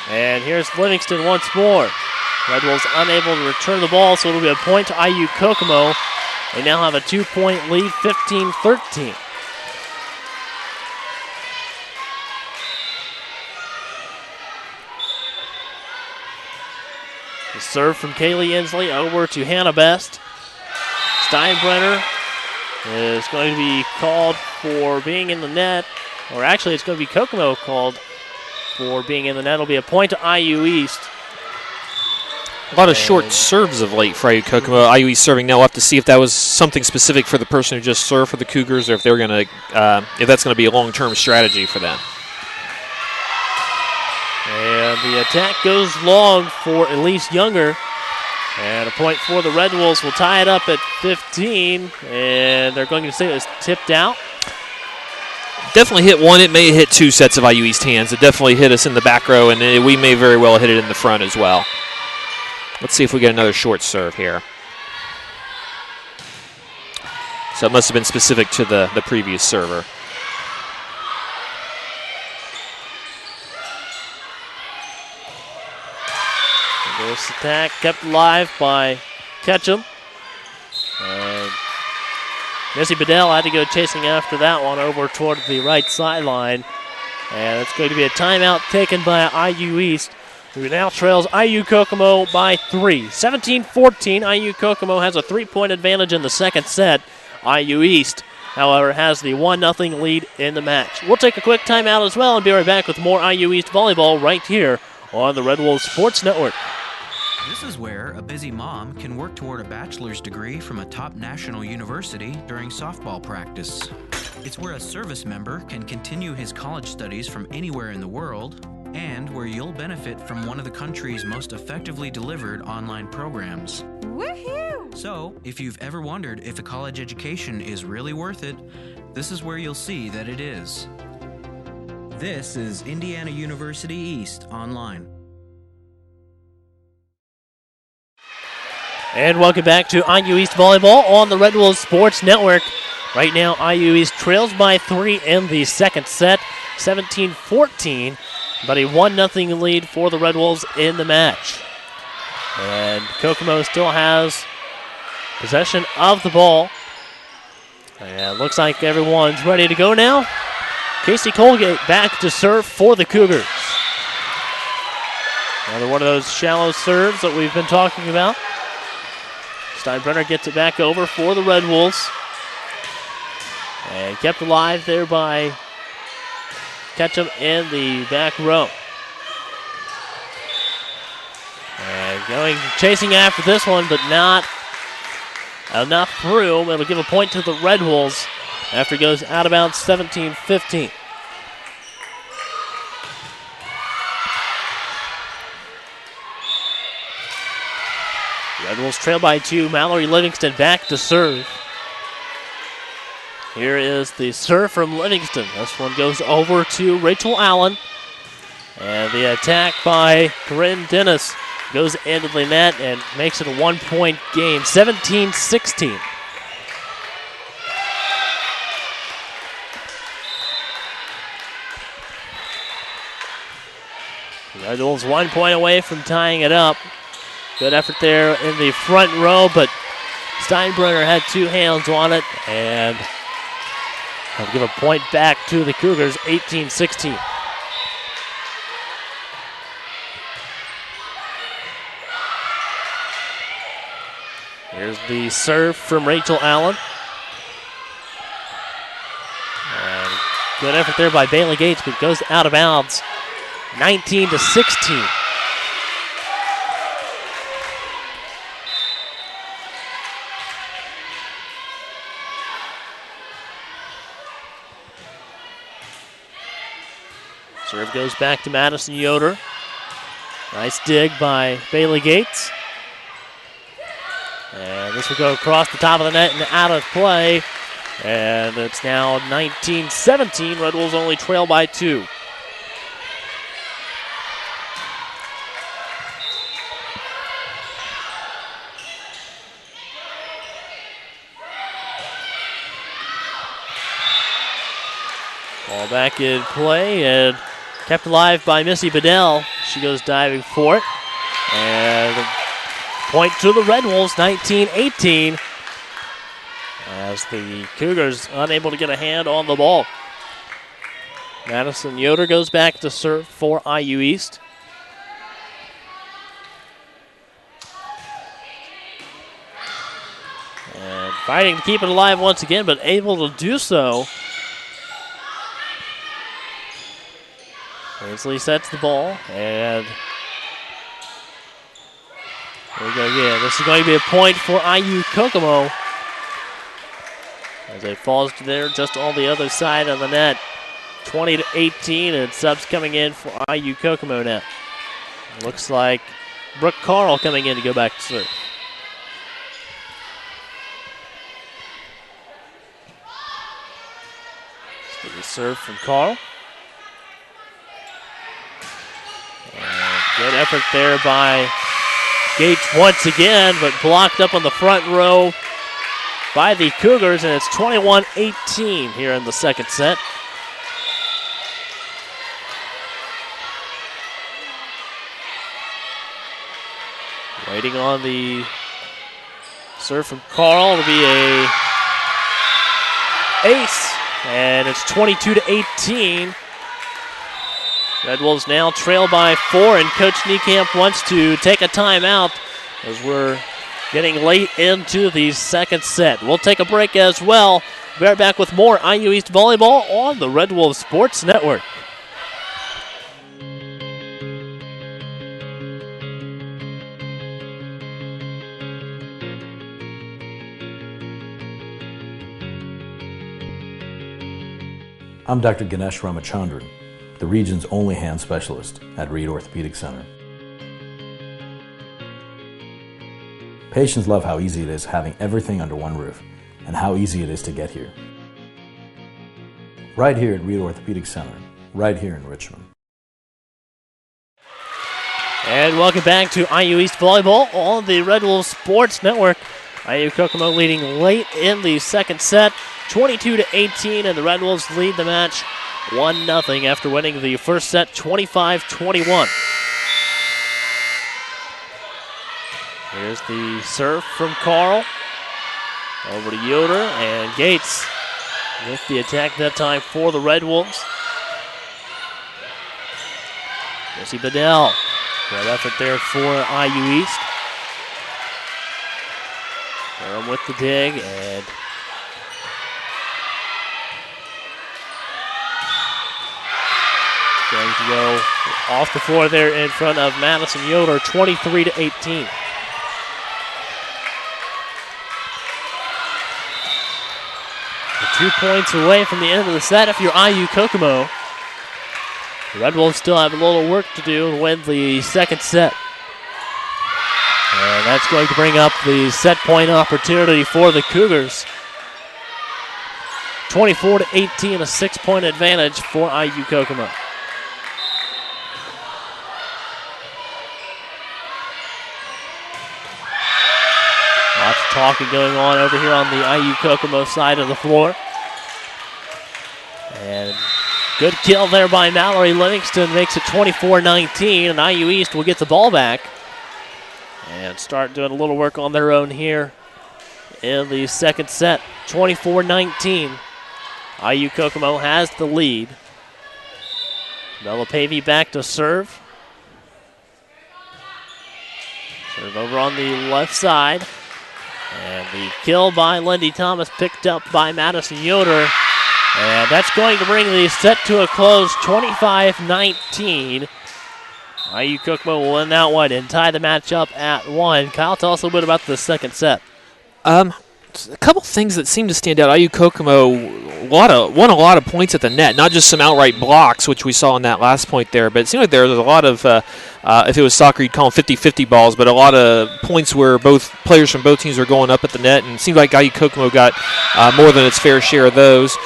And here's Livingston once more. Red Wolves unable to return the ball, so it'll be a point to IU Kokomo. They now have a 2-point lead, 15-13. The serve from Kaylee Inslee over to Hannah Best. Steinbrenner is going to be called for being in the net. Or actually, it's going to be Kokomo called for being in the net. It'll be a point to IU East. A lot of short serves of late for IU Kokomo. IU East serving now. We'll have to see if that was something specific for the person who just served for the Cougars, or if they're going to, if that's going to be a long-term strategy for them. And the attack goes long for Elise Younger. And a point for the Red Wolves will tie it up at 15. And they're going to say it was tipped out. Definitely hit one. It may hit two sets of IU East hands. It definitely hit us in the back row, and we may very well hit it in the front as well. Let's see if we get another short serve here. So it must have been specific to the previous server. This attack kept alive by Ketchum. And Missy Bedell had to go chasing after that one over toward the right sideline. And it's going to be a timeout taken by IU East, who now trails IU Kokomo by 3. 17-14, IU Kokomo has a 3-point advantage in the second set. IU East, however, has the 1-0 lead in the match. We'll take a quick timeout as well and be right back with more IU East volleyball right here on the Red Wolves Sports Network. This is where a busy mom can work toward a bachelor's degree from a top national university during softball practice. It's where a service member can continue his college studies from anywhere in the world, and where you'll benefit from one of the country's most effectively delivered online programs. Woohoo! So, if you've ever wondered if a college education is really worth it, this is where you'll see that it is. This is Indiana University East Online. And welcome back to IU East Volleyball on the Red Wolves Sports Network. Right now, IU East trails by 3 in the second set, 17-14, but a 1-0 lead for the Red Wolves in the match. And Kokomo still has possession of the ball. And looks like everyone's ready to go now. Casey Colgate back to serve for the Cougars. Another one of those shallow serves that we've been talking about. Steinbrenner gets it back over for the Red Wolves. And kept alive there by Ketchum in the back row. And chasing after this one, but not enough room. It'll give a point to the Red Wolves after it goes out of bounds 17-15. Red Wolves trail by 2. Mallory Livingston back to serve. Here is the serve from Livingston. This one goes over to Rachel Allen. And the attack by Corinne Dennis goes into the net and makes it a 1-point game, 17-16. Red Wolves 1 point away from tying it up. Good effort there in the front row, but Steinbrenner had 2 hands on it, and I'll give a point back to the Cougars, 18-16. Here's the serve from Rachel Allen. And good effort there by Bailey Gates, but goes out of bounds, 19-16. Serve goes back to Madison Yoder. Nice dig by Bailey Gates. And this will go across the top of the net and out of play. And it's now 19-17. Red Wolves only trail by 2. Ball back in play and kept alive by Missy Bedell. She goes diving for it. And point to the Red Wolves, 19-18. As the Cougars unable to get a hand on the ball. Madison Yoder goes back to serve for IU East. And fighting to keep it alive once again, but able to do so. Ainsley sets the ball, and here we go again. This is going to be a point for IU Kokomo. As it falls to there just on the other side of the net. 20-18, and subs coming in for IU Kokomo now. Looks like Brooke Carl coming in to go back to serve. So the serve from Carl. And good effort there by Gates once again, but blocked up on the front row by the Cougars, and it's 21-18 here in the second set. Waiting on the serve from Carl to be a ace, and it's 22-18. Red Wolves now trail by 4, and Coach Niekamp wants to take a timeout as we're getting late into the second set. We'll take a break as well. Be right back with more IU East Volleyball on the Red Wolves Sports Network. I'm Dr. Ganesh Ramachandran, the region's only hand specialist at Reed Orthopedic Center. Patients love how easy it is having everything under one roof and how easy it is to get here. Right here at Reed Orthopedic Center, right here in Richmond. And welcome back to IU East Volleyball on the Red Wolves Sports Network. IU Kokomo leading late in the second set, 22-18, and the Red Wolves lead the match 1-0 after winning the first set 25-21. Here's the serve from Carl. Over to Yoder, and Gates with the attack that time for the Red Wolves. Missy Bedell. Good effort there for IU East. Durham with the dig, and going to go off the floor there in front of Madison Yoder, 23-18. We're 2 points away from the end of the set if you're IU Kokomo. The Red Wolves still have a little work to do to win the second set. And that's going to bring up the set point opportunity for the Cougars. 24-18, a 6-point advantage for IU Kokomo. Lots of talking going on over here on the IU Kokomo side of the floor. And good kill there by Mallory Livingston, makes it 24-19, and IU East will get the ball back and start doing a little work on their own here in the second set. 24-19. IU Kokomo has the lead. Bella Pavey back to serve. Serve over on the left side. And the kill by Lindy Thomas picked up by Madison Yoder. And that's going to bring the set to a close, 25-19. IU Kokomo will win that one and tie the match up at 1. Kyle, tell us a little bit about the second set. A couple things that seem to stand out. IU Kokomo won a lot of points at the net, not just some outright blocks, which we saw in that last point there, but it seemed like there was a lot of if it was soccer, you'd call them 50-50 balls, but a lot of points where both players from both teams were going up at the net, and it seemed like IU Kokomo got more than its fair share of those.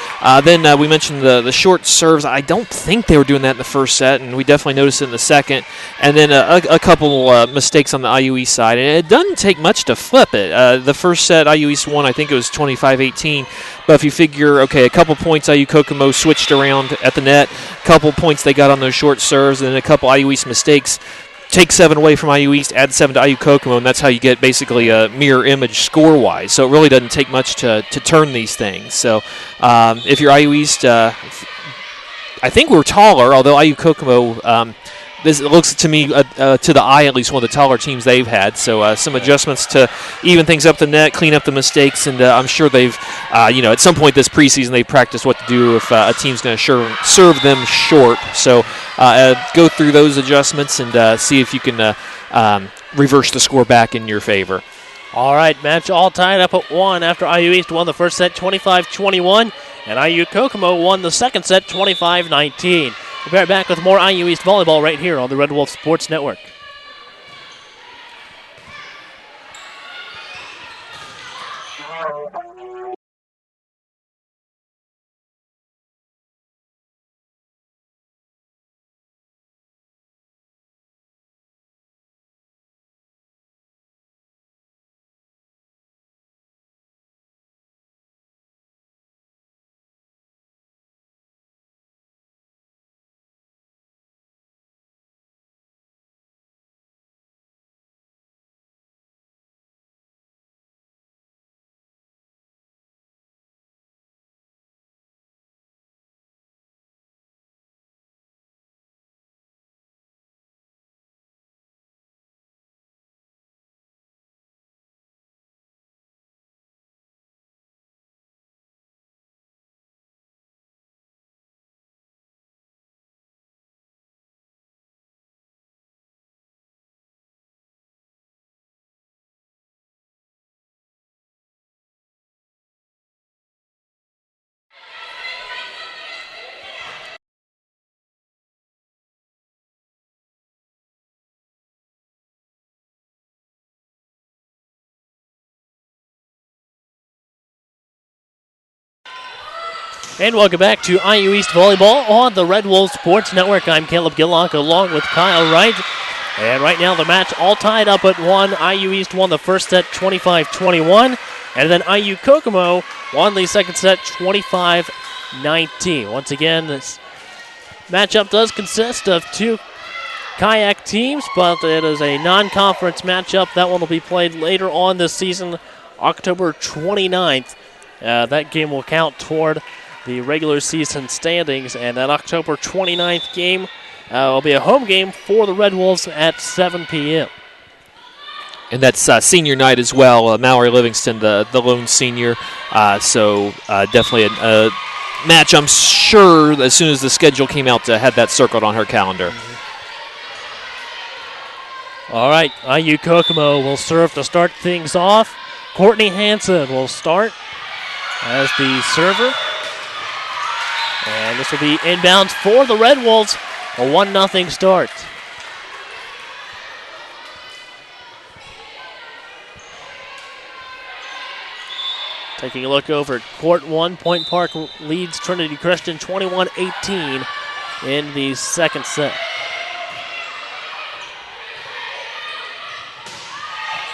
Then we mentioned the short serves. I don't think they were doing that in the first set, and we definitely noticed it in the second. And then a couple mistakes on the IU East side, and it doesn't take much to flip it. The first set, IU East won, I think it was 25-18, but if you figure, okay, a couple points IU Kokomo switched around at the net, a couple points they got on those short serves, and then a couple IU East mistakes. Take 7 away from IU East, add 7 to IU Kokomo, and that's how you get basically a mirror image score-wise. So it really doesn't take much to turn these things. So if you're IU East, I think we're taller, although IU Kokomo, this looks to me, to the eye at least, one of the taller teams they've had. So some adjustments to even things up the net, clean up the mistakes, and I'm sure they've, at some point this preseason they've practiced what to do if a team's going to serve them short. So go through those adjustments and see if you can reverse the score back in your favor. All right, match all tied up at 1 after IU East won the first set 25-21, and IU Kokomo won the second set 25-19. We'll be right back with more IU East volleyball right here on the Red Wolf Sports Network. And welcome back to IU East Volleyball on the Red Wolf Sports Network. I'm Caleb Gillock along with Kyle Wright. And right now the match all tied up at 1. IU East won the first set 25-21. And then IU Kokomo won the second set 25-19. Once again, this matchup does consist of 2 kayak teams, but it is a non-conference matchup. That one will be played later on this season, October 29th. That game will count toward the regular season standings, and that October 29th game will be a home game for the Red Wolves at 7 p.m. And that's senior night as well. Mallory Livingston, the lone senior. So definitely a match, I'm sure, as soon as the schedule came out, had that circled on her calendar. All right, IU Kokomo will serve to start things off. Courtney Hansen will start as the server. And this will be inbounds for the Red Wolves. A 1-0 start. Taking a look over at Court 1, Point Park leads Trinity Christian 21-18 in the second set.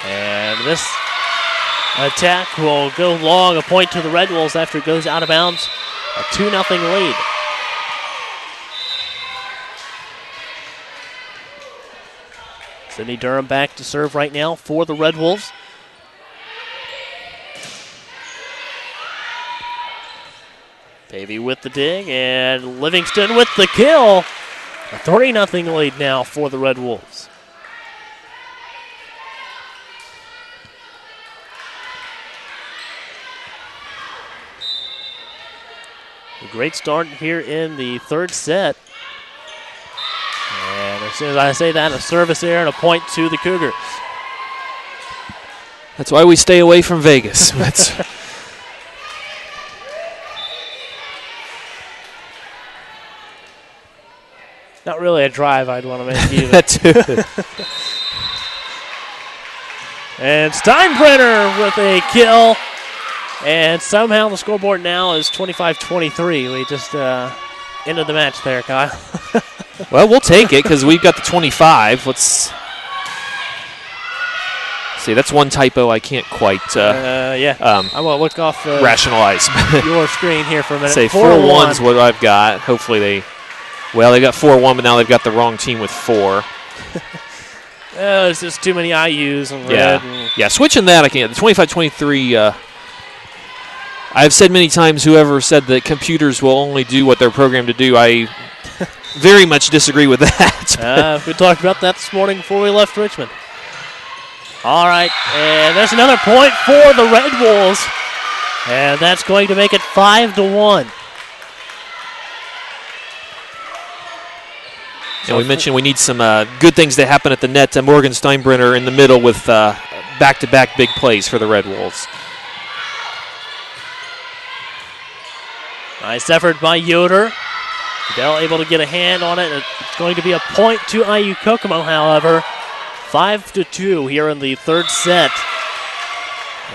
And this attack will go long, a point to the Red Wolves after it goes out of bounds. A 2-0 lead. Sydney Durham back to serve right now for the Red Wolves. Pavey with the dig, and Livingston with the kill. A 3-0 lead now for the Red Wolves. A great start here in the third set. And as soon as I say that, a service error and a point to the Cougars. That's why we stay away from Vegas. Not really a drive I'd want to make either. That too. And Steinbrenner with a kill. And somehow the scoreboard now is 25-23. We just ended the match there, Kyle. Well, we'll take it because we've got the 25. Let's see. That's one typo I can't quite I will look off rationalize. your screen here for a minute. Say 4-1's what I've got. Hopefully they got 4-1, but now they've got the wrong team with 4. There's just too many IUs in red. Yeah, switching that I can't. The 25-23, I've said many times whoever said that computers will only do what they're programmed to do, I very much disagree with that. We talked about that this morning before we left Richmond. All right, and there's another point for the Red Wolves, and that's going to make it 5-1. And we mentioned we need some good things to happen at the net. Morgan Steinbrenner in the middle with back-to-back big plays for the Red Wolves. Nice effort by Yoder. Fidel able to get a hand on it. It's going to be a point to IU Kokomo, however. 5-2 here in the third set.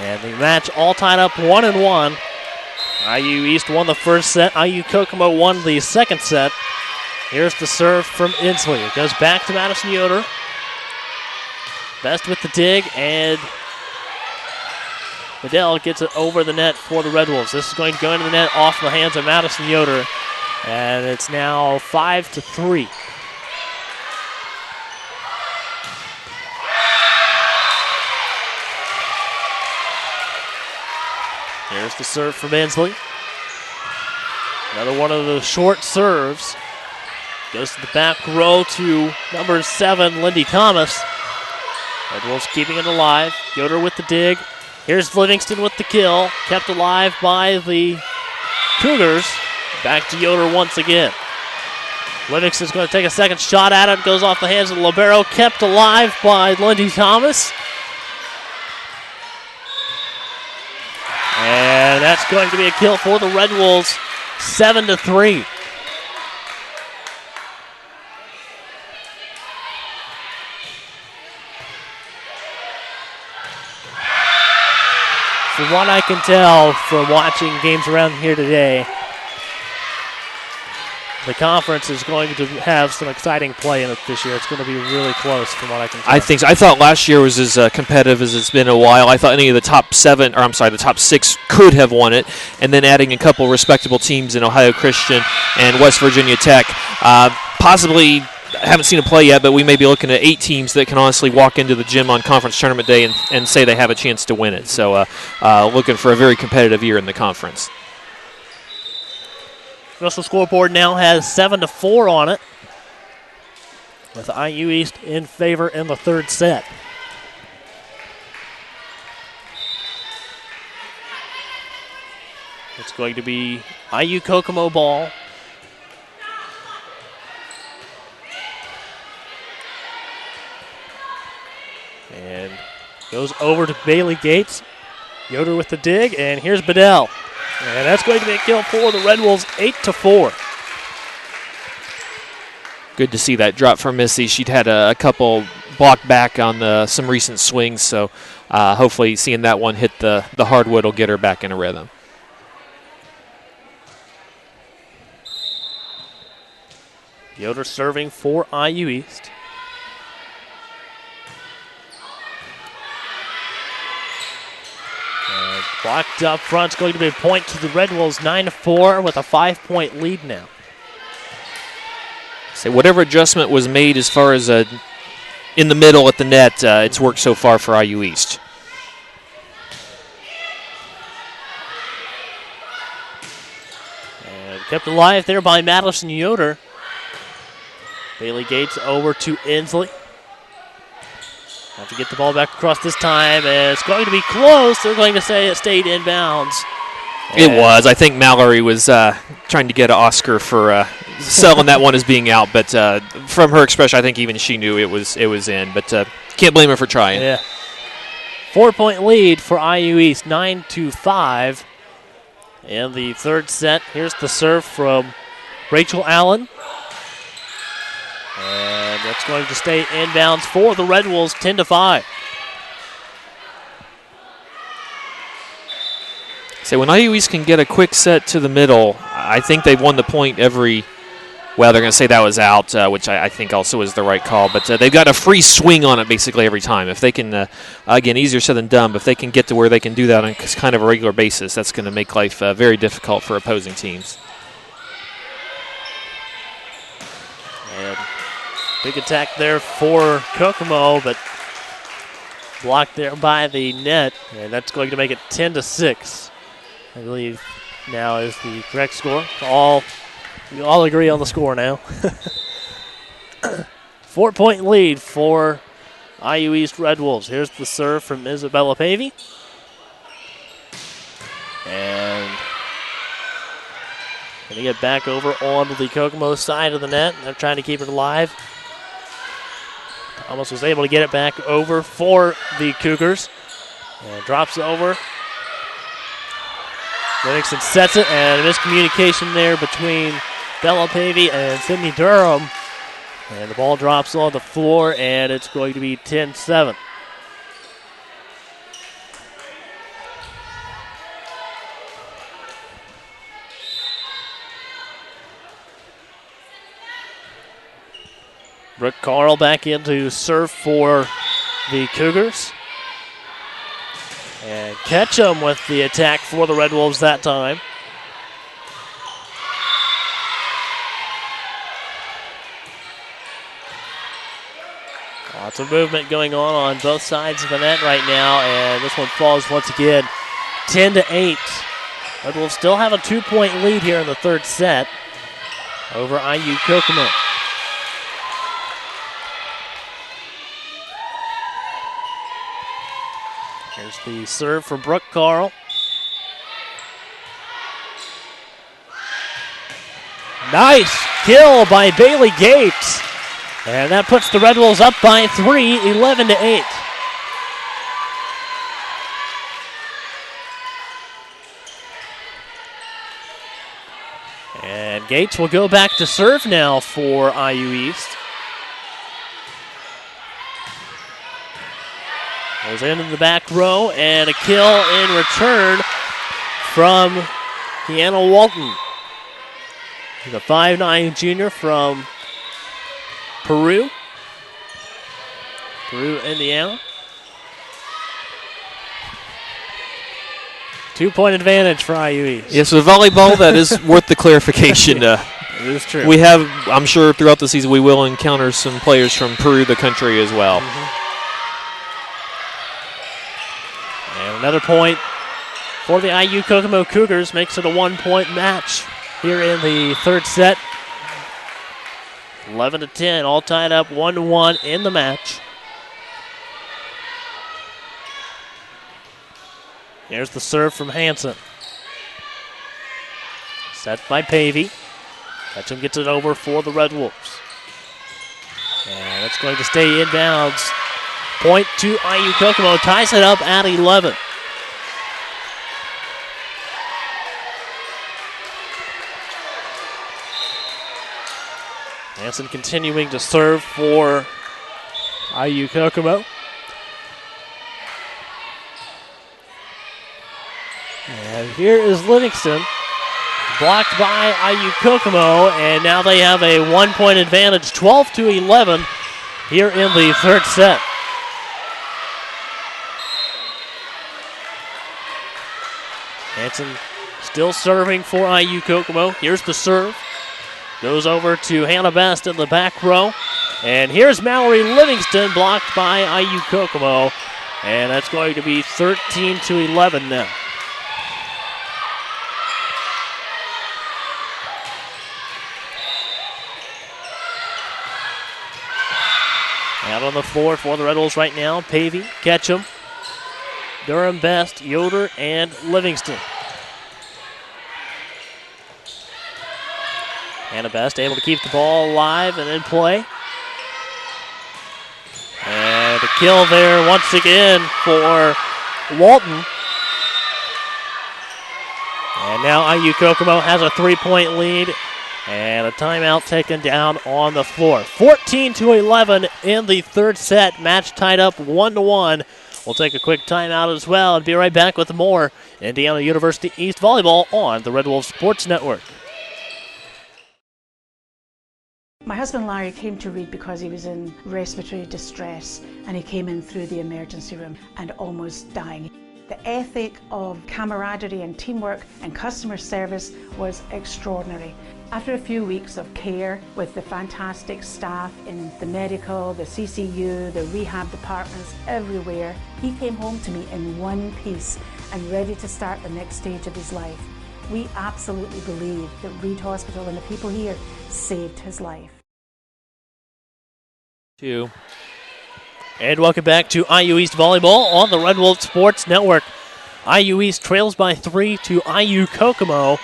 And the match all tied up 1-1. IU East won the first set. IU Kokomo won the second set. Here's the serve from Inslee. It goes back to Madison Yoder. Best with the dig, and Fidel gets it over the net for the Red Wolves. This is going to go into the net off the hands of Madison Yoder, and it's now 5-3. Here's the serve from Inslee. Another one of the short serves. Goes to the back row to number 7, Lindy Thomas. Red Wolves keeping it alive. Yoder with the dig. Here's Livingston with the kill. Kept alive by the Cougars. Back to Yoder once again. Livingston's going to take a second shot at it. Goes off the hands of the libero. Kept alive by Lindy Thomas. And that's going to be a kill for the Red Wolves. 7-3. From what I can tell from watching games around here today, the conference is going to have some exciting play in it this year. It's going to be really close from what I can tell. I think so. I thought last year was as competitive as it's been in a while. I thought any of the top 6 could have won it, and then adding a couple respectable teams in Ohio Christian and West Virginia Tech. Possibly, I haven't seen a play yet, but we may be looking at 8 teams that can honestly walk into the gym on conference tournament day and say they have a chance to win it. So looking for a very competitive year in the conference. Russell scoreboard now has 7-4 on it, with IU East in favor in the third set. It's going to be IU Kokomo ball. And goes over to Bailey Gates. Yoder with the dig, and here's Bedell. And that's going to be a kill for the Red Wolves, 8-4. Good to see that drop from Missy. She'd had a couple blocked back on some recent swings, so hopefully seeing that one hit the hardwood will get her back in a rhythm. Yoder serving for IU East. Blocked up front. It's going to be a point to the Red Wolves, 9-4 with a 5-point lead now. So whatever adjustment was made as far as in the middle at the net, it's worked so far for IU East. And kept alive there by Madison Yoder. Bailey Gates over to Inslee. Have to get the ball back across this time, and it's going to be close. They're going to say it stayed inbounds. It was. I think Mallory was trying to get an Oscar for selling that one as being out, but from her expression, I think even she knew it was in. But can't blame her for trying. Yeah. 4-point lead for IU East, 9-5 in the third set. Here's the serve from Rachel Allen. it's going to stay inbounds for the Red Wolves, 10-5. So when IU East can get a quick set to the middle, I think they've won the point every. Well, they're going to say that was out, which I think also is the right call. But they've got a free swing on it basically every time. If they can, again, easier said than done, but if they can get to where they can do that on kind of a regular basis, that's going to make life very difficult for opposing teams. And big attack there for Kokomo, but blocked there by the net, and that's going to make it 10-6. I believe now is the correct score. We all agree on the score now. 4-point lead for IU East Red Wolves. Here's the serve from Isabella Pavey. And going to get back over onto the Kokomo side of the net. They're trying to keep it alive. Thomas was able to get it back over for the Cougars. And drops it over. Livingston sets it, and a miscommunication there between Bella Pavey and Sydney Durham. And the ball drops on the floor, and it's going to be 10-7. Brooke Carl back in to serve for the Cougars. And Ketchum with the attack for the Red Wolves that time. Lots of movement going on both sides of the net right now, and this one falls once again 10-8. Red Wolves still have a 2-point lead here in the third set over IU Kokomo. Here's the serve for Brooke Carl. Nice kill by Bailey Gates. And that puts the Red Wolves up by 3, 11-8. And Gates will go back to serve now for IU East. Goes in the back row, and a kill in return from Deanna Walton. The 5'9" junior from Peru, Indiana. 2-point advantage for IU East. Yes, with volleyball, that is worth the clarification. It is true. We have, I'm sure throughout the season, we will encounter some players from Peru, the country, as well. And another point for the IU Kokomo Cougars makes it a 1-point match here in the third set. 11-10, all tied up 1-1 in the match. Here's the serve from Hansen. Set by Pavey. Ketchum gets it over for the Red Wolves. And it's going to stay inbounds. Point to IU Kokomo, ties it up at 11. Hansen continuing to serve for IU Kokomo. And here is Livingston, blocked by IU Kokomo, and now they have a 1-point advantage, 12-11 here in the third set. Hansen still serving for IU Kokomo. Here's the serve. Goes over to Hannah Best in the back row. And here's Mallory Livingston, blocked by IU Kokomo. And that's going to be 13-11 now. Out on the floor for the Red Wolves right now, Pavey, Ketchum, Durham, Best, Yoder, and Livingston. Hannah Best able to keep the ball alive and in play. And a kill there once again for Walton. And now IU Kokomo has a 3-point lead And a timeout taken down on the floor. 14-11 in the third set. Match tied up 1-1. We'll take a quick timeout as well and be right back with more Indiana University East Volleyball on the Red Wolf Sports Network. My husband Larry came to Reed because he was in respiratory distress, and he came in through the emergency room and almost dying. The ethic of camaraderie and teamwork and customer service was extraordinary. After a few weeks of care with the fantastic staff in the medical, the CCU, the rehab departments, everywhere, he came home to me in one piece and ready to start the next stage of his life. We absolutely believe that Reed Hospital and the people here saved his life. And welcome back to IU East Volleyball on the Red Wolf Sports Network. IU East trails by 3 to IU Kokomo.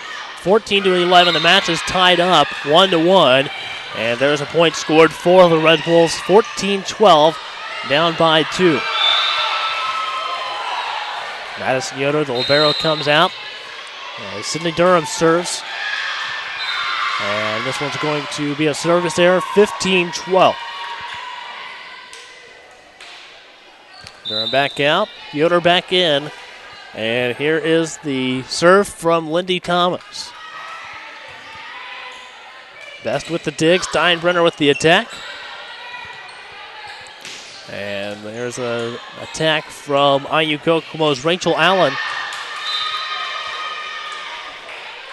14-11, the match is tied up 1-1. And there's a point scored for the Red Wolves, 14-12, down by 2. Madison Yoder, the libero, comes out. Sydney Durham serves. And this one's going to be a service error, 15-12. Durham back out, Yoder back in. And here is the serve from Lindy Thomas. Best with the dig, Steinbrenner with the attack. And there's an attack from IU Kokomo's Rachel Allen.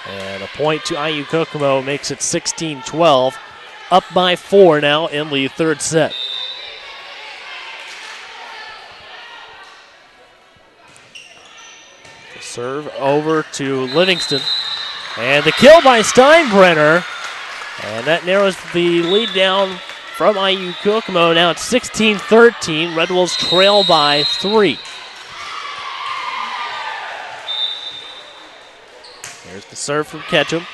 And a point to IU Kokomo makes it 16-12. Up by 4 now in the third set. Serve over to Livingston. And the kill by Steinbrenner. And that narrows the lead down from IU Kokomo. Now it's 16-13. Red Wolves trail by 3. Here's the serve from Ketchum.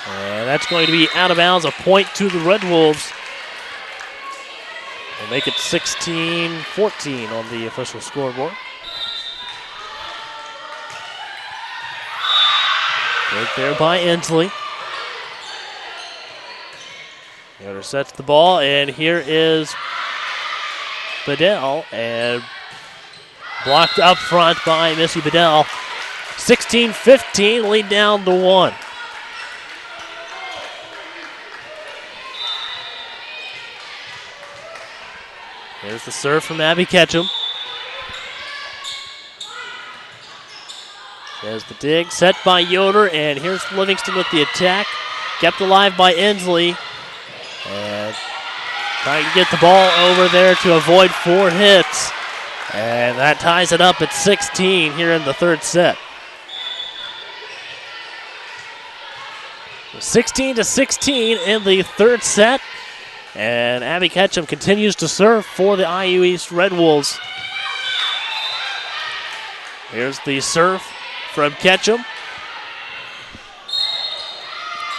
And that's going to be out of bounds. A point to the Red Wolves. We'll make it 16-14 on the official scoreboard. Right there by Inslee. Yoder sets the ball, and here is Bedell, and blocked up front by Missy Bedell. 16-15, lead down to 1. Here's the serve from Abby Ketchum. There's the dig, set by Yoder, and here's Livingston with the attack. Kept alive by Inslee. And trying to get the ball over there to avoid 4 hits. And that ties it up at 16 here in the third set. 16-16 in the third set. And Abby Ketchum continues to serve for the IU East Red Wolves. Here's the serve from Ketchum.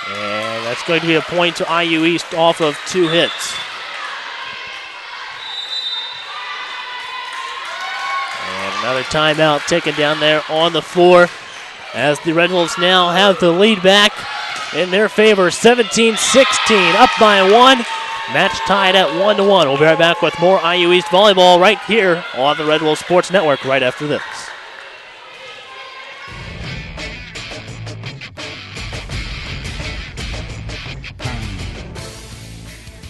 And that's going to be a point to IU East off of 2 hits. And another timeout taken down there on the floor as the Red Wolves now have the lead back in their favor, 17-16, up by 1. Match tied at 1-1. We'll be right back with more IU East Volleyball right here on the Red Wolf Sports Network right after this.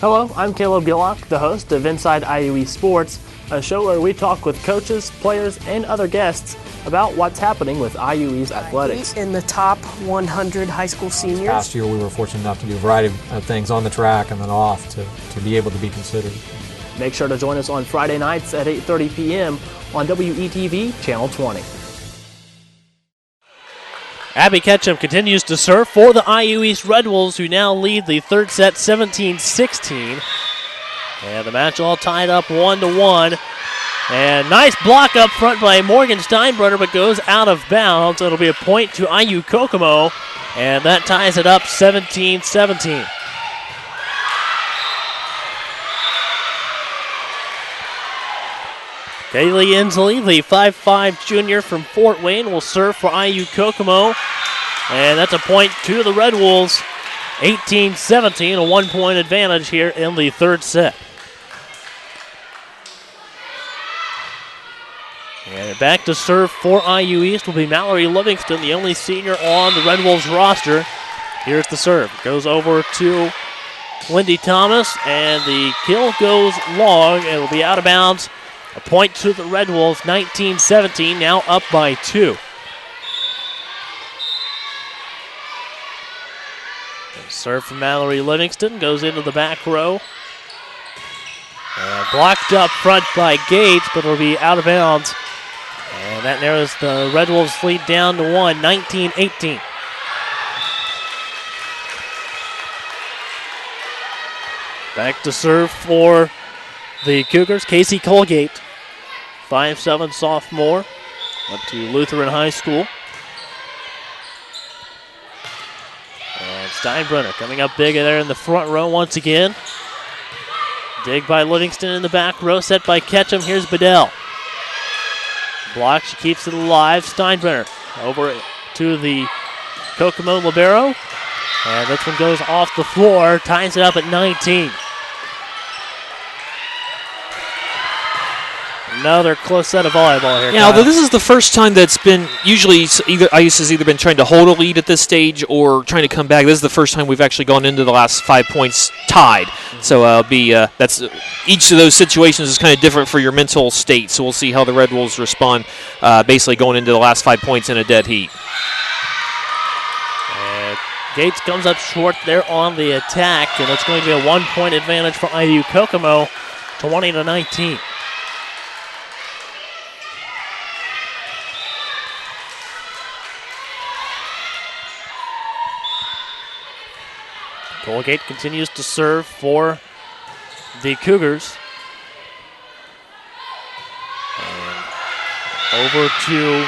Hello, I'm Caleb Gillock, the host of Inside IU East Sports, a show where we talk with coaches, players, and other guests about what's happening with IU East athletics. In the top 100 high school seniors. Last year we were fortunate enough to do a variety of things on the track and then off to be able to be considered. Make sure to join us on Friday nights at 8:30 p.m. on WETV Channel 20. Abby Ketchum continues to serve for the IU East Red Wolves, who now lead the third set 17-16. And the match all tied up 1-1. And nice block up front by Morgan Steinbrenner, but goes out of bounds. It'll be a point to IU Kokomo, and that ties it up 17-17. Kaylee Inslee, the 5'5 junior from Fort Wayne, will serve for IU Kokomo. And that's a point to the Red Wolves. 18-17, a 1-point advantage here in the third set. And back to serve for IU East will be Mallory Livingston, the only senior on the Red Wolves roster. Here's the serve. Goes over to Lindy Thomas, and the kill goes long, and will be out of bounds. A point to the Red Wolves, 19-17, now up by 2. Serve from Mallory Livingston, goes into the back row. And blocked up front by Gates, but it'll be out of bounds. And that narrows the Red Wolves' lead down to 1, 19-18. Back to serve for the Cougars, Casey Colgate. 5'7" sophomore, went to Lutheran High School. And Steinbrenner coming up big there in the front row once again. Dig by Livingston in the back row, set by Ketchum. Here's Bedell. Block, she keeps it alive. Steinbrenner over to the Kokomo libero. And this one goes off the floor, ties it up at 19. Another close set of volleyball here. Yeah, although this is the first time that's been, usually IU's has either been trying to hold a lead at this stage or trying to come back. This is the first time we've actually gone into the last 5 points tied. So it'll be that's each of those situations is kind of different for your mental state. So we'll see how the Red Wolves respond, basically going into the last 5 points in a dead heat. And Gates comes up short there on the attack, and it's going to be a 1-point advantage for IU Kokomo, 20-19. Colgate continues to serve for the Cougars. And over to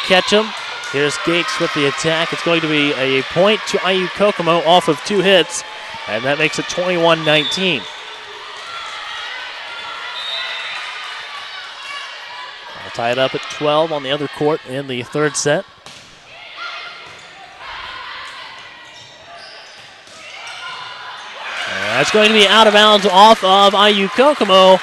Ketchum. Here's Gates with the attack. It's going to be a point to IU Kokomo off of 2 hits, and that makes it 21-19. I'll tie it up at 12 on the other court in the third set. That's going to be out of bounds off of IU Kokomo.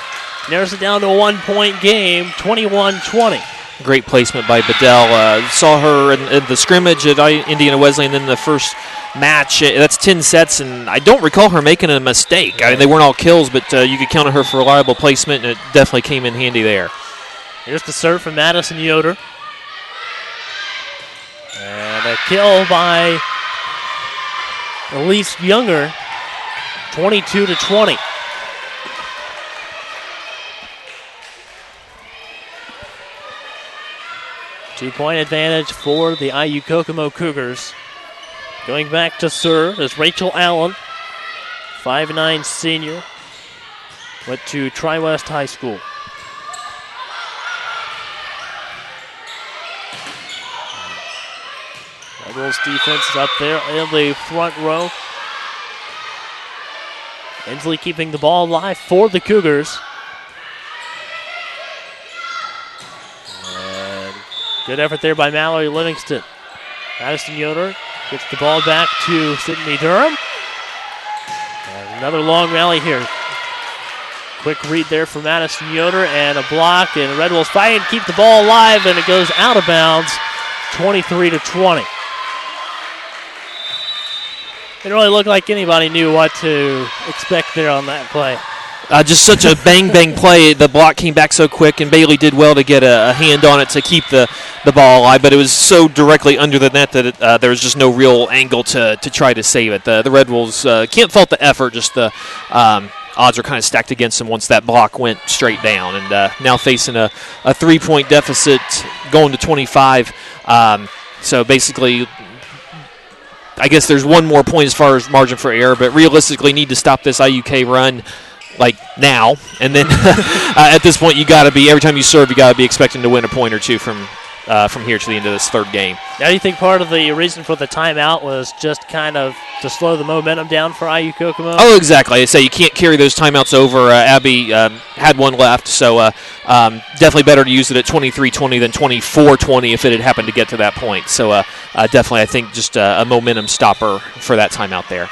Narrows it down to a 1-point game, 21-20. Great placement by Bedell. Saw her in the scrimmage at Indiana Wesleyan in the first match. That's 10 sets, and I don't recall her making a mistake. I mean, they weren't all kills, but you could count on her for reliable placement, and it definitely came in handy there. Here's the serve from Madison Yoder. And a kill by Elise Younger. 22-20. Two-point advantage for the IU Kokomo Cougars. Going back to serve is Rachel Allen, 5'9" senior. Went to Tri-West High School. Red Wolves defense is up there in the front row. Inslee keeping the ball alive for the Cougars. And good effort there by Mallory Livingston. Madison Yoder gets the ball back to Sydney Durham. And another long rally here. Quick read there for Madison Yoder and a block. And the Red Wolves fight and keep the ball alive, and it goes out of bounds, 23-20. It really looked like anybody knew what to expect there on that play. Just such a bang play. The block came back so quick, and Bailey did well to get a hand on it to keep the ball alive, but it was so directly under the net that there was just no real angle to try to save it. The Red Wolves can't fault the effort, just the odds are kind of stacked against them once that block went straight down, and now facing a 3-point deficit going to 25. So basically, I guess there's one more point as far as margin for error, but realistically need to stop this IUK run like now. And then at this point, you got to be, every time you serve, you got to be expecting to win a point or two from from here to the end of this third game. Now, do you think part of the reason for the timeout was just kind of to slow the momentum down for IU Kokomo? Oh, exactly. I say you can't carry those timeouts over. Abby had one left, so definitely better to use it at 23-20 than 24-20 if it had happened to get to that point. So definitely, I think just a momentum stopper for that timeout there.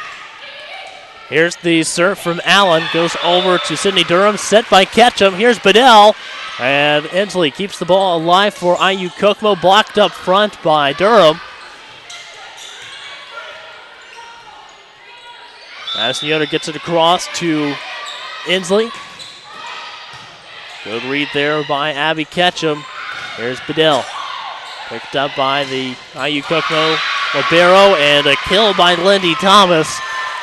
Here's the serve from Allen. Goes over to Sydney Durham. Set by Ketchum. Here's Bedell. And Inslee keeps the ball alive for IU Kokomo. Blocked up front by Durham. Madison Yoder gets it across to Inslee. Good read there by Abby Ketchum. Here's Bedell. Picked up by the IU Kokomo libero, and a kill by Lindy Thomas.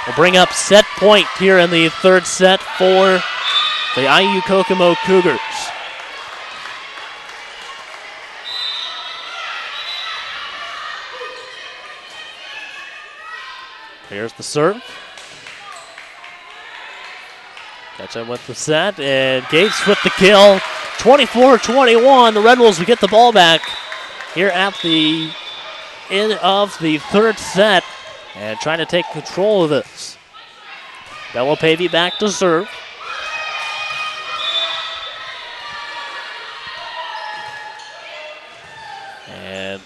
Will bring up set point here in the third set for the IU Kokomo Cougars. Here's the serve. Catch up with the set, and Gates with the kill. 24-21. The Red Wolves will get the ball back here at the end of the third set and trying to take control of this. Bella Pavey back to serve. And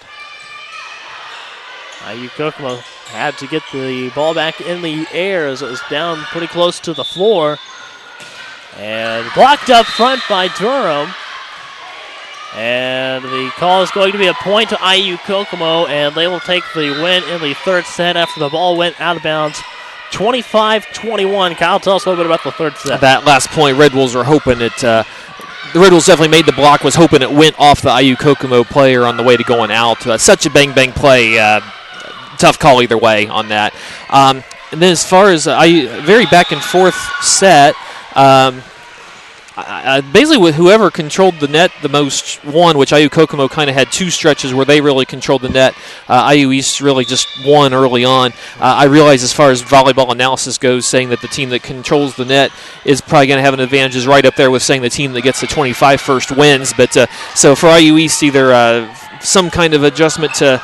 IU Kokomo had to get the ball back in the air as it was down pretty close to the floor. And blocked up front by Durham. And the call is going to be a point to IU Kokomo, and they will take the win in the third set after the ball went out of bounds. 25-21. Kyle, tell us a little bit about the third set. That last point, Red Wolves were hoping it. The Red Wolves definitely made the block, was hoping it went off the IU Kokomo player on the way to going out. Such a bang-bang play. Tough call either way on that. And then as far as very back-and-forth set, basically with whoever controlled the net the most won, which IU Kokomo kind of had two stretches where they really controlled the net. IU East really just won early on. I realize as far as volleyball analysis goes, saying that the team that controls the net is probably going to have an advantage is right up there with saying the team that gets the 25 first wins. But so for IU East, either some kind of adjustment to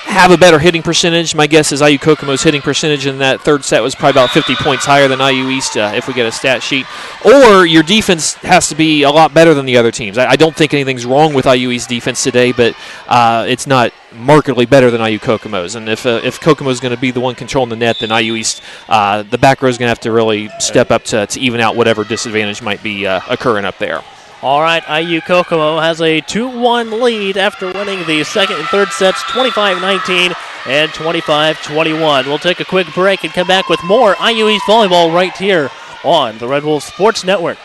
have a better hitting percentage. My guess is IU Kokomo's hitting percentage in that third set was probably about 50 points higher than IU East if we get a stat sheet. Or your defense has to be a lot better than the other teams. I don't think anything's wrong with IU East defense today, but it's not markedly better than IU Kokomo's. And if Kokomo's going to be the one controlling the net, then IU East, the back row is going to have to really step up to even out whatever disadvantage might be occurring up there. All right, IU Kokomo has a 2-1 lead after winning the second and third sets 25-19 and 25-21. We'll take a quick break and come back with more IU East Volleyball right here on the Red Wolves Sports Network.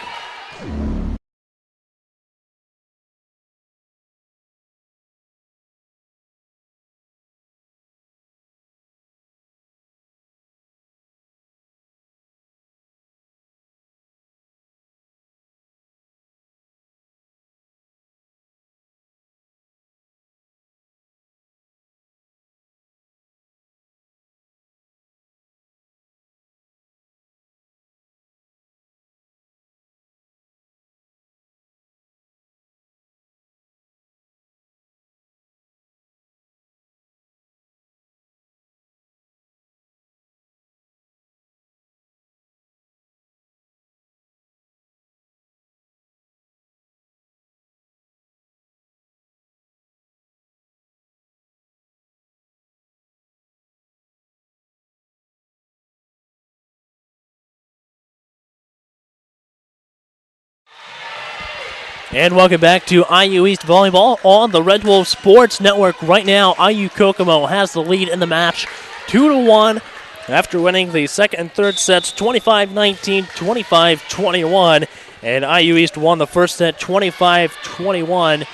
And welcome back to IU East Volleyball on the Red Wolves Sports Network. Right now, IU Kokomo has the lead in the match, 2-1, after winning the second and third sets 25-19, 25-21. And IU East won the first set 25-21.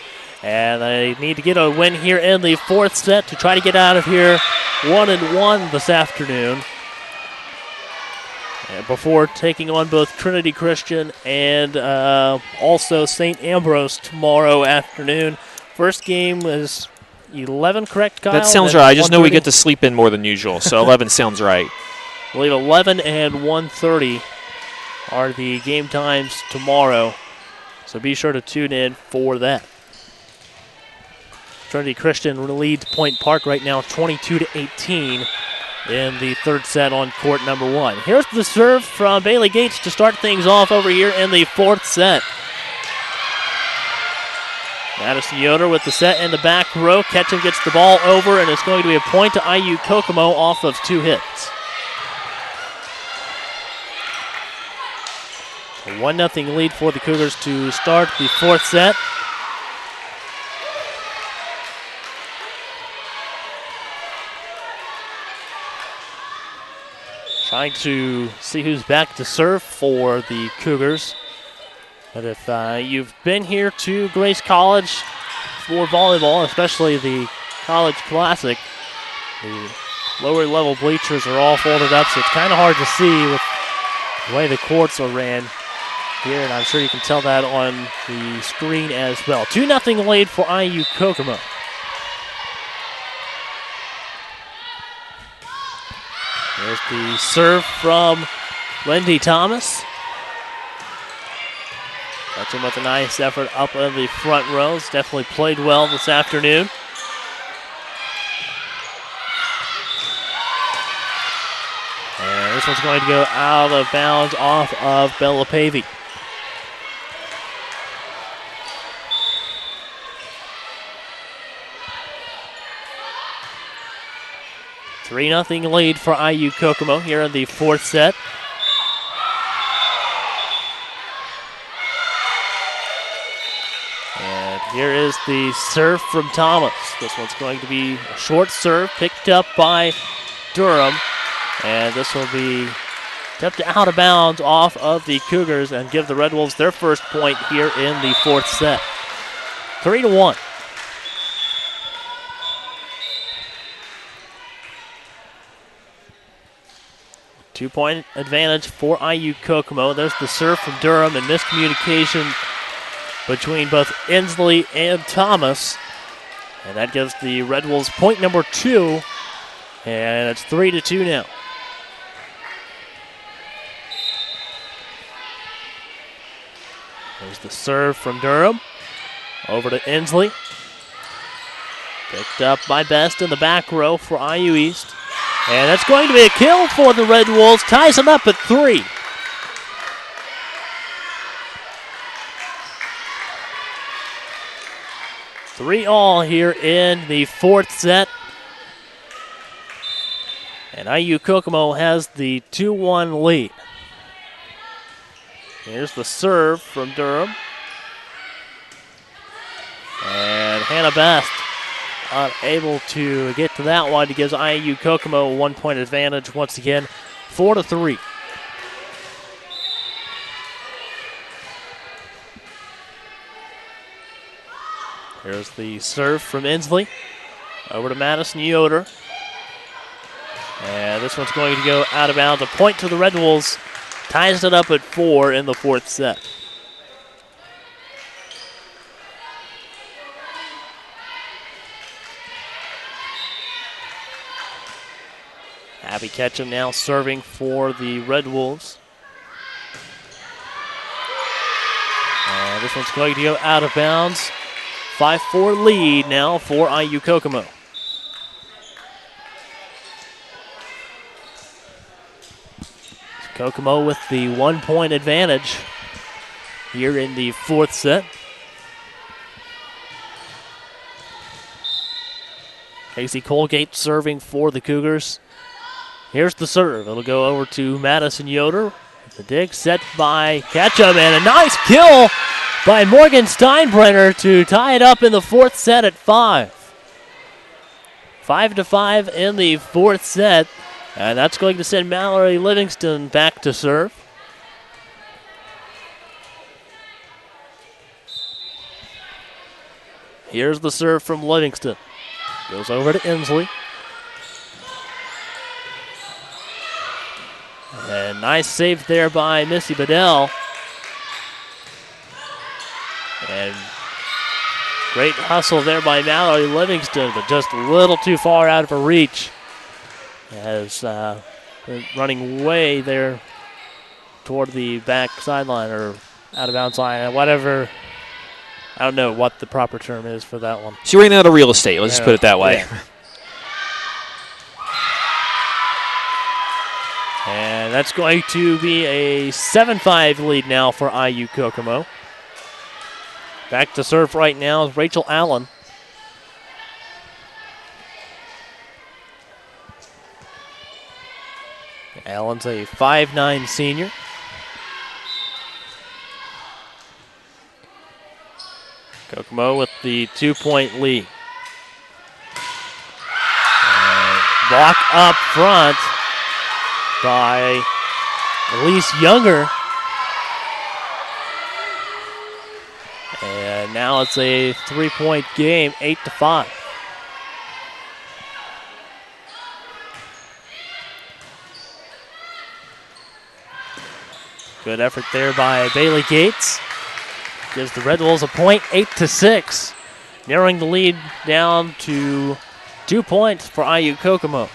And they need to get a win here in the fourth set to try to get out of here 1-1 this afternoon. And before taking on both Trinity Christian and also St. Ambrose tomorrow afternoon. First game is 11, correct, Kyle? That sounds right. I just know we get to sleep in more than usual, so 11 sounds right. I believe 11 and 1:30 are the game times tomorrow, so be sure to tune in for that. Trinity Christian leads Point Park right now 22-18 in the third set on court number 1. Here's the serve from Bailey Gates to start things off over here in the fourth set. Madison Yoder with the set in the back row. Ketchum gets the ball over, and it's going to be a point to IU Kokomo off of 2 hits. A 1-0 lead for the Cougars to start the fourth set. Trying to see who's back to serve for the Cougars. But if you've been here to Grace College for volleyball, especially the College Classic, the lower level bleachers are all folded up, so it's kind of hard to see with the way the courts are ran here, and I'm sure you can tell that on the screen as well. 2-0 lead for IU Kokomo. There's the serve from Lindy Thomas. Ketchum with a nice effort up in the front rows. Definitely played well this afternoon. And this one's going to go out of bounds off of Bella Pavey. Three 3-0 lead for IU Kokomo here in the fourth set. And here is the serve from Thomas. This one's going to be a short serve picked up by Durham. And this will be tipped out of bounds off of the Cougars and give the Red Wolves their first point here in the fourth set. 3-1. Two-point advantage for IU Kokomo. There's the serve from Durham and miscommunication between both Inslee and Thomas. And that gives the Red Wolves point number 2. And it's 3-2 now. There's the serve from Durham. Over to Inslee. Picked up by Best in the back row for IU East. And that's going to be a kill for the Red Wolves. Ties them up at 3. Three all here in the fourth set. And IU Kokomo has the 2-1 lead. Here's the serve from Durham. And Hannah Best unable to get to that one. It gives IU Kokomo a 1-point advantage once again, 4-3. Here's the serve from Inslee. Over to Madison Yoder. And this one's going to go out of bounds. A point to the Red Wolves. Ties it up at 4 in the fourth set. Abby Ketchum now serving for the Red Wolves. And this one's going to go out of bounds. 5-4 lead now for IU Kokomo. Kokomo with the 1-point advantage here in the fourth set. Casey Colgate serving for the Cougars. Here's the serve. It'll go over to Madison Yoder. The dig set by Ketchum, and a nice kill by Morgan Steinbrenner to tie it up in the fourth set at 5. 5-5 in the fourth set, and that's going to send Mallory Livingston back to serve. Here's the serve from Livingston. Goes over to Inslee. And nice save there by Missy Bedell. And great hustle there by Mallory Livingston, but just a little too far out of her reach. As running way there toward the back sideline or out of bounds line, whatever I don't know what the proper term is for that one. She ran out of real estate. Let's just put it that way. Yeah. And that's going to be a 7-5 lead now for IU Kokomo. Back to serve right now is Rachel Allen. Allen's a 5'9" senior. Kokomo with the 2-point lead. And block up front by Elise Younger. And now it's a 3-point game, 8-5. Good effort there by Bailey Gates. Gives the Red Wolves a point, 8-6. Narrowing the lead down to 2 points for IU Kokomo.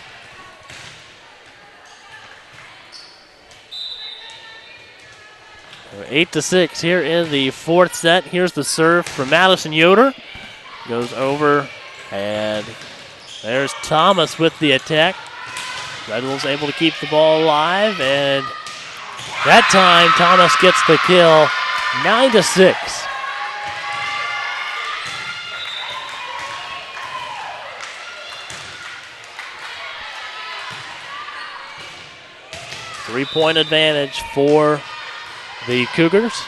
So 8-6 here in the fourth set. Here's the serve from Madison Yoder. Goes over, and there's Thomas with the attack. Red Wolves able to keep the ball alive, and that time Thomas gets the kill, 9-6. Three-point advantage for the Cougars.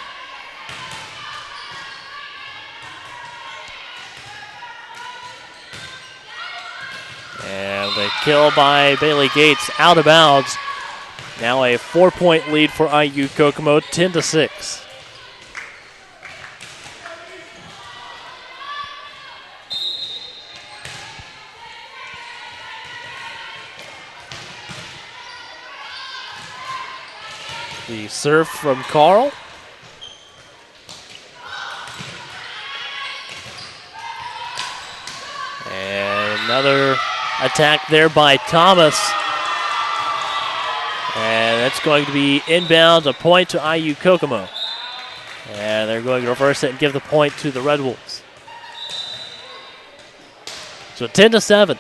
And the kill by Bailey Gates out of bounds. Now a 4-point lead for IU Kokomo, 10-6. The serve from Carl. And another attack there by Thomas. And that's going to be inbounds, a point to IU Kokomo. And they're going to reverse it and give the point to the Red Wolves. So 10-7.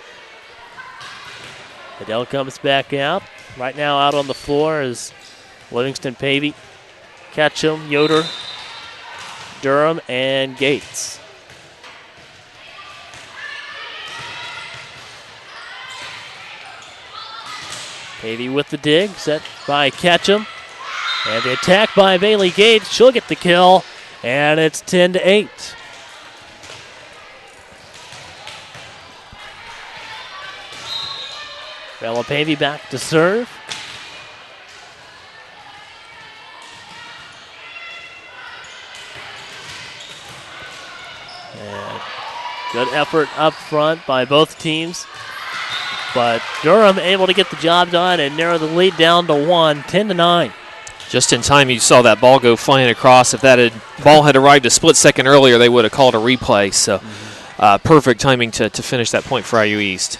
Adele comes back out. Right now out on the floor is Livingston Pavey, Ketchum, Yoder, Durham, and Gates. Pavey with the dig, set by Ketchum. And the attack by Bailey Gates. She'll get the kill, and it's 10-8. Bella Pavey back to serve. And good effort up front by both teams. But Durham able to get the job done and narrow the lead down to 1, 10-9. Just in time, you saw that ball go flying across. If that ball had arrived a split second earlier, they would have called a replay. So perfect timing to finish that point for IU East.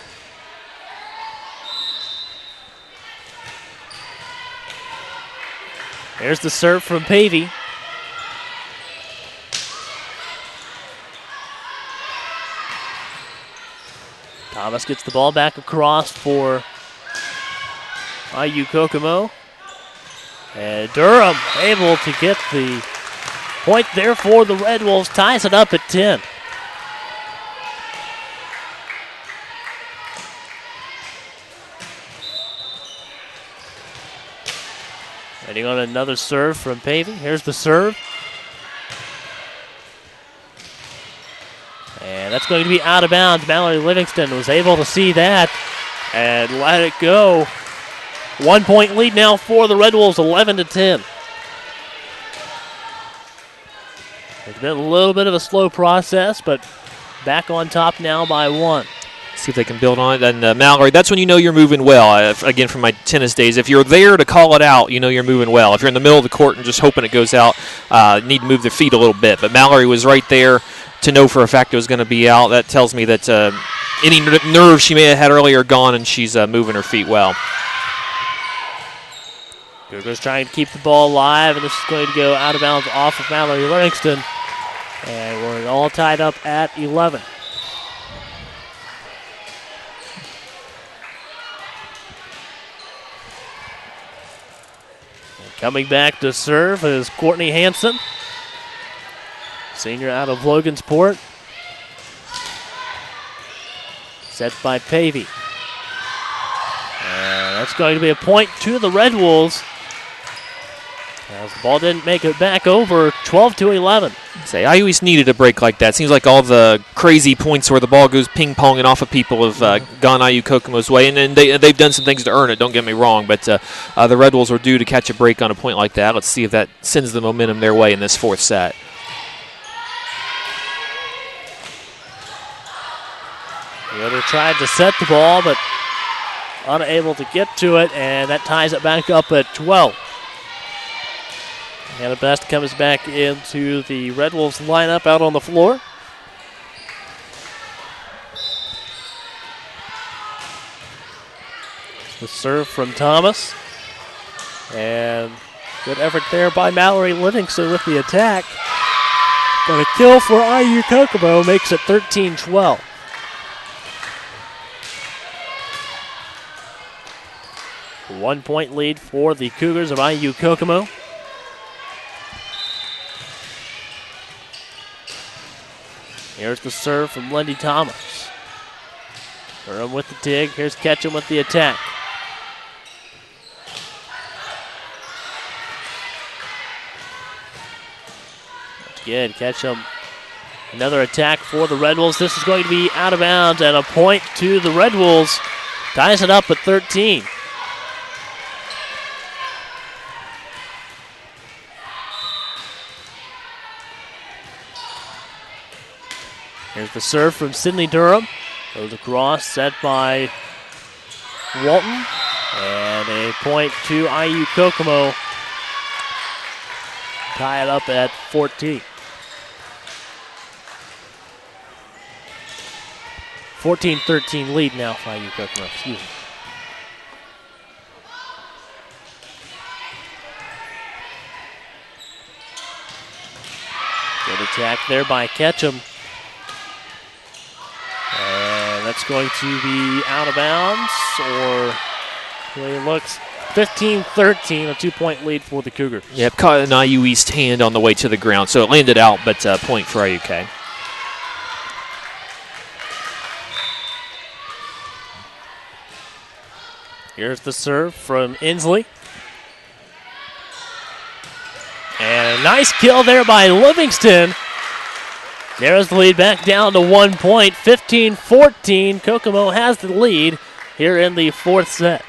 There's the serve from Pavey. Thomas gets the ball back across for IU Kokomo. And Durham able to get the point there for the Red Wolves. Ties it up at 10. Heading on another serve from Pavey. Here's the serve. And that's going to be out of bounds. Mallory Livingston was able to see that and let it go. 1 point lead now for the Red Wolves, 11-10. It's been a little bit of a slow process, but back on top now by 1. See if they can build on it. And Mallory, that's when you know you're moving well. Again, from my tennis days, if you're there to call it out, you know you're moving well. If you're in the middle of the court and just hoping it goes out, you need to move their feet a little bit. But Mallory was right there to know for a fact it was going to be out. That tells me that any nerve she may have had earlier are gone, and she's moving her feet well. Cougars trying to keep the ball alive, and this is going to go out of bounds off of Mallory Livingston. And we're all tied up at 11. And coming back to serve is Courtney Hansen, senior out of Logansport. Set by Pavey. And that's going to be a point to the Red Wolves. As the ball didn't make it back over, 12-11. Say, I always needed a break like that. Seems like all the crazy points where the ball goes ping-ponging off of people have gone IU Kokomo's way, and they've done some things to earn it, don't get me wrong, but the Red Wolves were due to catch a break on a point like that. Let's see if that sends the momentum their way in this fourth set. Yoder tried to set the ball, but unable to get to it, and that ties it back up at 12. Hannah Best comes back into the Red Wolves lineup out on the floor. The serve from Thomas. And good effort there by Mallory Livingston with the attack. But a kill for IU Kokomo makes it 13-12. A 1-point lead for the Cougars of IU Kokomo. Here's the serve from Lindy Thomas. Durham with the dig. Here's Ketchum with the attack. That's good. Ketchum. Another attack for the Red Wolves. This is going to be out of bounds and a point to the Red Wolves. Ties it up at 13. Here's the serve from Sydney Durham. Goes across, set by Walton. And a point to IU Kokomo. Tie it up at 14. 14-13 lead now for IU Kokomo. Excuse me. Good attack there by Ketchum. And that's going to be out of bounds, or the way it looks, 15-13, a 2-point lead for the Cougars. Yep, caught an IU East hand on the way to the ground, so it landed out, but point for IUK. Here's the serve from Inslee. And a nice kill there by Livingston. There's the lead back down to 1 point, 15-14. Kokomo has the lead here in the fourth set.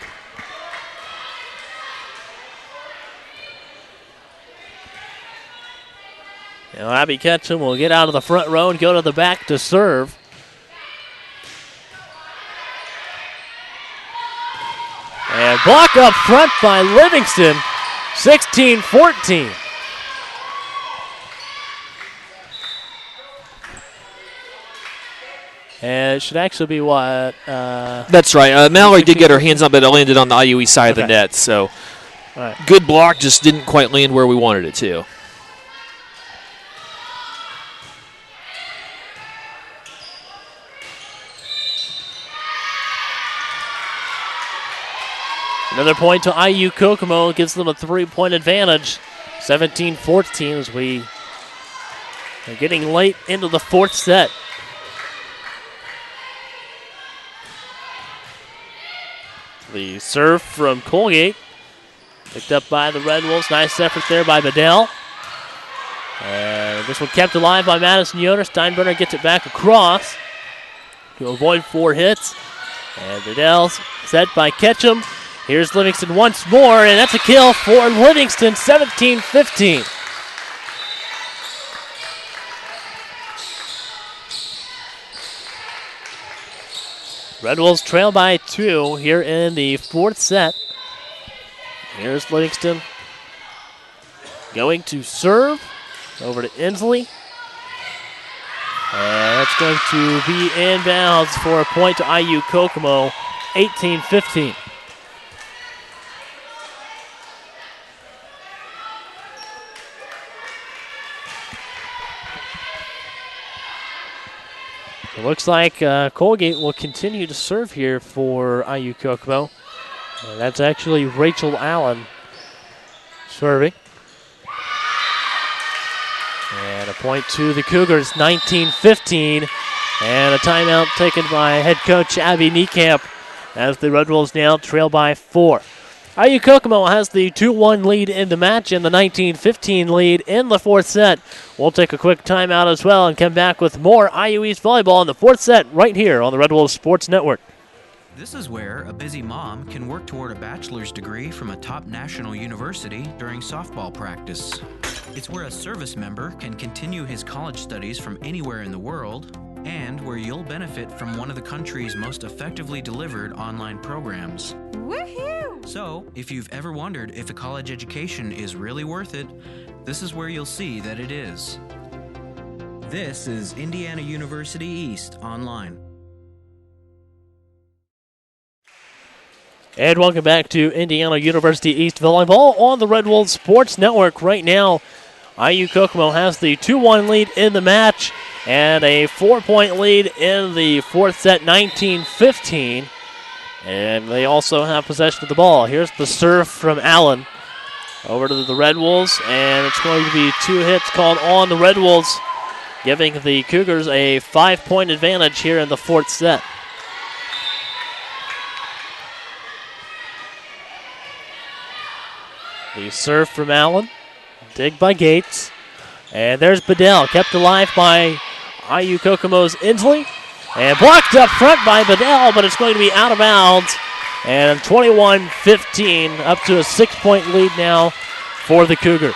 Now Abby Ketchum will get out of the front row and go to the back to serve. And block up front by Livingston, 16-14. And it should actually be what? That's right. Mallory did get her hands up, but it landed on the IUE side of the net. So good block, just didn't quite land where we wanted it to. Another point to IU Kokomo, gives them a 3-point advantage. 17-14 as we are getting late into the fourth set. The serve from Colgate. Picked up by the Red Wolves. Nice effort there by Bedell. And this one kept alive by Madison Yoder. Steinbrenner gets it back across to avoid 4 hits. And Bedell set by Ketchum. Here's Livingston once more, and that's a kill for Livingston, 17-15. Red Wolves trail by 2 here in the fourth set. Here's Livingston going to serve over to Inslee. And that's going to be inbounds for a point to IU Kokomo, 18-15. It looks like Colgate will continue to serve here for IU Kokomo. And that's actually Rachel Allen serving. And a point to the Cougars, 19-15. And a timeout taken by head coach Abby Niekamp as the Red Wolves now trail by 4. IU Kokomo has the 2-1 lead in the match and the 19-15 lead in the fourth set. We'll take a quick timeout as well and come back with more IU East volleyball in the fourth set right here on the Red Wolves Sports Network. This is where a busy mom can work toward a bachelor's degree from a top national university during softball practice. It's where a service member can continue his college studies from anywhere in the world, and where you'll benefit from one of the country's most effectively delivered online programs. Woohoo! So, if you've ever wondered if a college education is really worth it, this is where you'll see that it is. This is Indiana University East Online. And welcome back to Indiana University East volleyball on the Red Wolves Sports Network. Right now, IU Kokomo has the 2-1 lead in the match and a 4-point lead in the fourth set, 19-15. And they also have possession of the ball. Here's the serve from Allen over to the Red Wolves, and it's going to be 2 hits called on the Red Wolves, giving the Cougars a 5-point advantage here in the fourth set. The serve from Allen, dig by Gates, and there's Bedell, kept alive by IU Kokomo's Inslee, and blocked up front by Bedell, but it's going to be out of bounds, and 21-15, up to a 6-point lead now for the Cougars.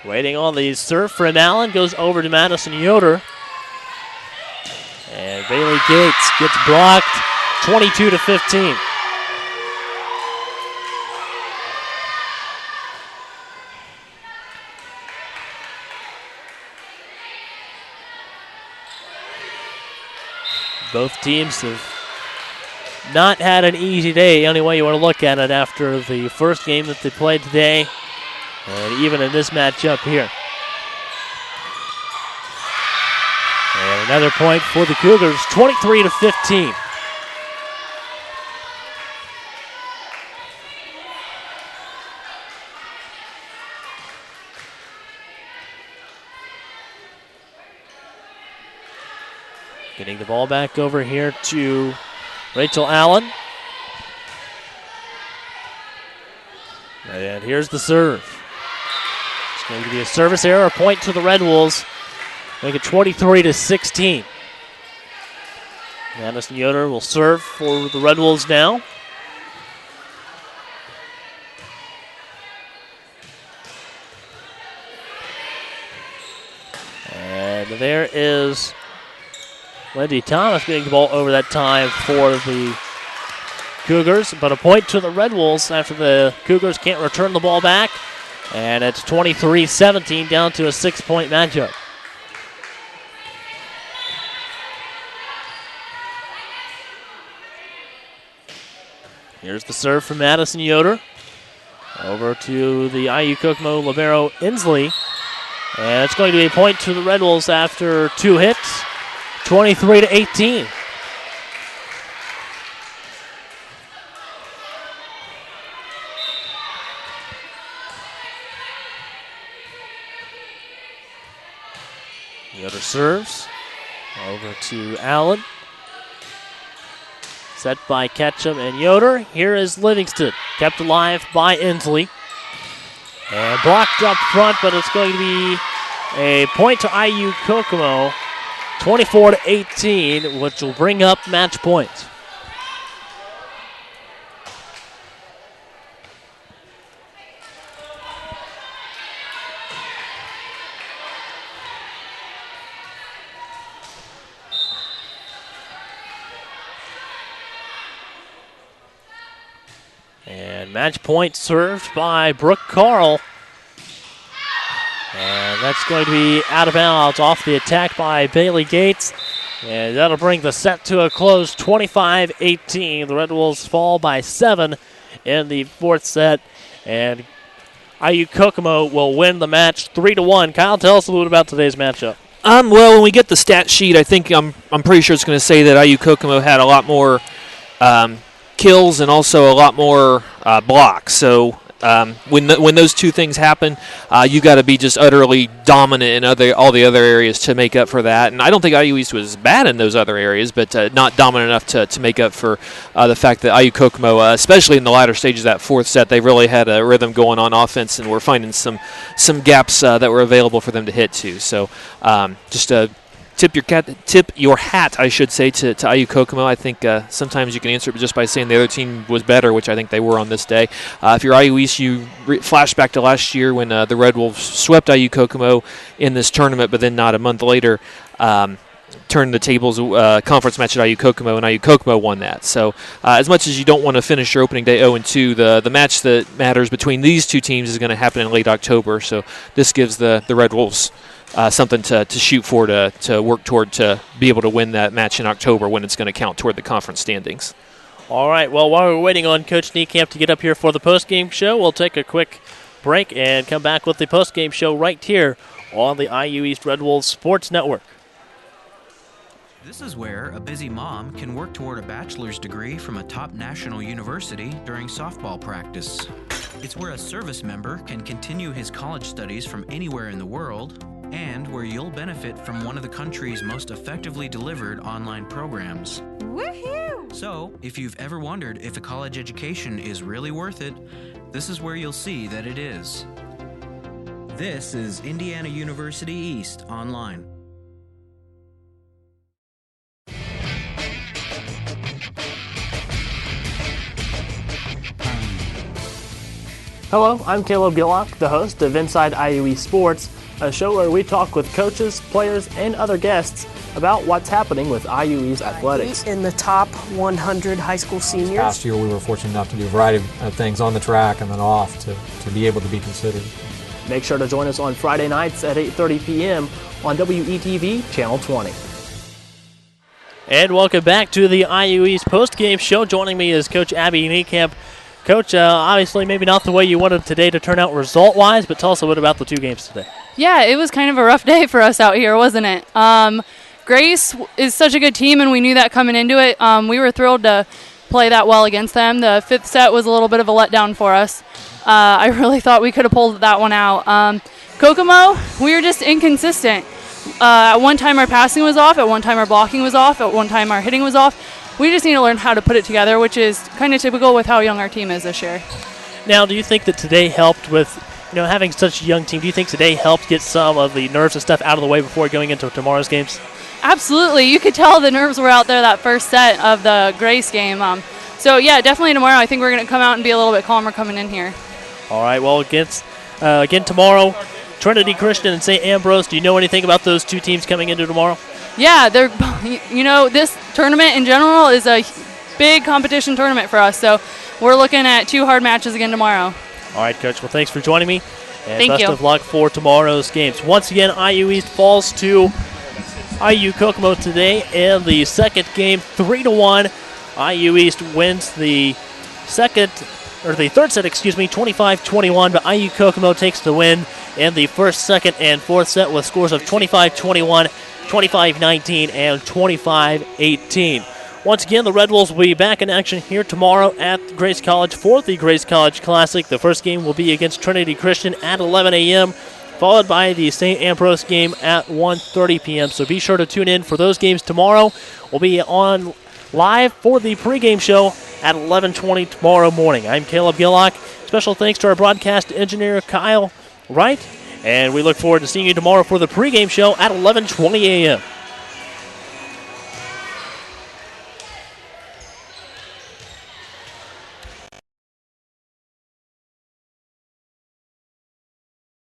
Waiting on the serve from Allen, goes over to Madison Yoder. And Bailey Gates gets blocked, 22-15. Both teams have not had an easy day, any way you want to look at it, after the first game that they played today, and even in this matchup here. And another point for the Cougars, 23-15. Getting the ball back over here to Rachel Allen. And here's the serve. It's going to be a service error, a point to the Red Wolves. Make it 23-16. Madison Yoder will serve for the Red Wolves now. And there is Lindy Thomas getting the ball over that time for the Cougars, but a point to the Red Wolves after the Cougars can't return the ball back. And it's 23-17, down to a 6-point matchup. Here's the serve from Madison Yoder. Over to the IU Kokomo libero Inslee. And it's going to be a point to the Red Wolves after 2 hits. 23-18. Yoder serves. Over to Allen. Set by Ketchum and Yoder. Here is Livingston, kept alive by Inslee. And blocked up front, but it's going to be a point to IU Kokomo, 24-18, which will bring up match points. And match point served by Brooke Carl. And that's going to be out of bounds off the attack by Bailey Gates. And that'll bring the set to a close, 25-18. The Red Wolves fall by 7 in the fourth set. And IU Kokomo will win the match 3-1. Kyle, tell us a little bit about today's matchup. Well, when we get the stat sheet, I think I'm pretty sure it's going to say that IU Kokomo had a lot more kills and also a lot more blocks. So when those two things happen, you got to be just utterly dominant in all the other areas to make up for that. And I don't think IU East was bad in those other areas, but not dominant enough to make up for the fact that IU Kokomo, especially in the latter stages of that fourth set, they really had a rhythm going on offense, and we're finding some gaps that were available for them to hit to. So just tip your hat, I should say, to IU Kokomo. I think sometimes you can answer it just by saying the other team was better, which I think they were on this day. If you're IU East, you flash back to last year when the Red Wolves swept IU Kokomo in this tournament, but then not a month later turned the tables conference match at IU Kokomo, and IU Kokomo won that. So as much as you don't want to finish your opening day 0-2, the match that matters between these two teams is going to happen in late October. So this gives the Red Wolves something to shoot for, to work toward, to be able to win that match in October when it's going to count toward the conference standings. All right, well, while we're waiting on Coach Niekamp to get up here for the postgame show, we'll take a quick break and come back with the postgame show right here on the IU East Red Wolves Sports Network. This is where a busy mom can work toward a bachelor's degree from a top national university during softball practice. It's where a service member can continue his college studies from anywhere in the world, and where you'll benefit from one of the country's most effectively delivered online programs. Woohoo! So, if you've ever wondered if a college education is really worth it, this is where you'll see that it is. This is Indiana University East Online. Hello, I'm Caleb Gillock, the host of Inside IU East Sports, a show where we talk with coaches, players, and other guests about what's happening with IU East athletics. In the top 100 high school seniors. Last year we were fortunate enough to do a variety of things on the track and then off to be able to be considered. Make sure to join us on Friday nights at 8:30 p.m. on WETV Channel 20. And welcome back to the IU East postgame show. Joining me is Coach Abby Niekamp. Coach, obviously maybe not the way you wanted today to turn out result-wise, but tell us a bit about the two games today. Yeah, it was kind of a rough day for us out here, wasn't it? Grace is such a good team, and we knew that coming into it. We were thrilled to play that well against them. The fifth set was a little bit of a letdown for us. I really thought we could have pulled that one out. Kokomo, we were just inconsistent. At one time our passing was off, at one time our blocking was off, at one time our hitting was off. We just need to learn how to put it together, which is kind of typical with how young our team is this year. Now, do you think that today helped with, having such a young team? Do you think today helped get some of the nerves and stuff out of the way before going into tomorrow's games? Absolutely. You could tell the nerves were out there that first set of the Grace game. So, yeah, definitely tomorrow I think we're going to come out and be a little bit calmer coming in here. All right, well, again tomorrow, Trinity Christian and St. Ambrose. Do you know anything about those two teams coming into tomorrow? Yeah, this tournament in general is a big competition tournament for us, so we're looking at two hard matches again tomorrow. All right, Coach. Well, thanks for joining me, and Thank best you. of luck for tomorrow's games. Once again, IU East falls to IU Kokomo today in the second game, 3-1. IU East wins the third set, 25-21, but IU Kokomo takes the win in the first, second, and fourth set with scores of 25-21, 25-19, and 25-18. Once again, the Red Wolves will be back in action here tomorrow at Grace College for the Grace College Classic. The first game will be against Trinity Christian at 11 a.m., followed by the St. Ambrose game at 1:30 p.m. So be sure to tune in for those games tomorrow. We'll be on live for the pregame show at 11:20 tomorrow morning. I'm Caleb Gillock. Special thanks to our broadcast engineer, Kyle Wright. And we look forward to seeing you tomorrow for the pregame show at 11:20 a.m.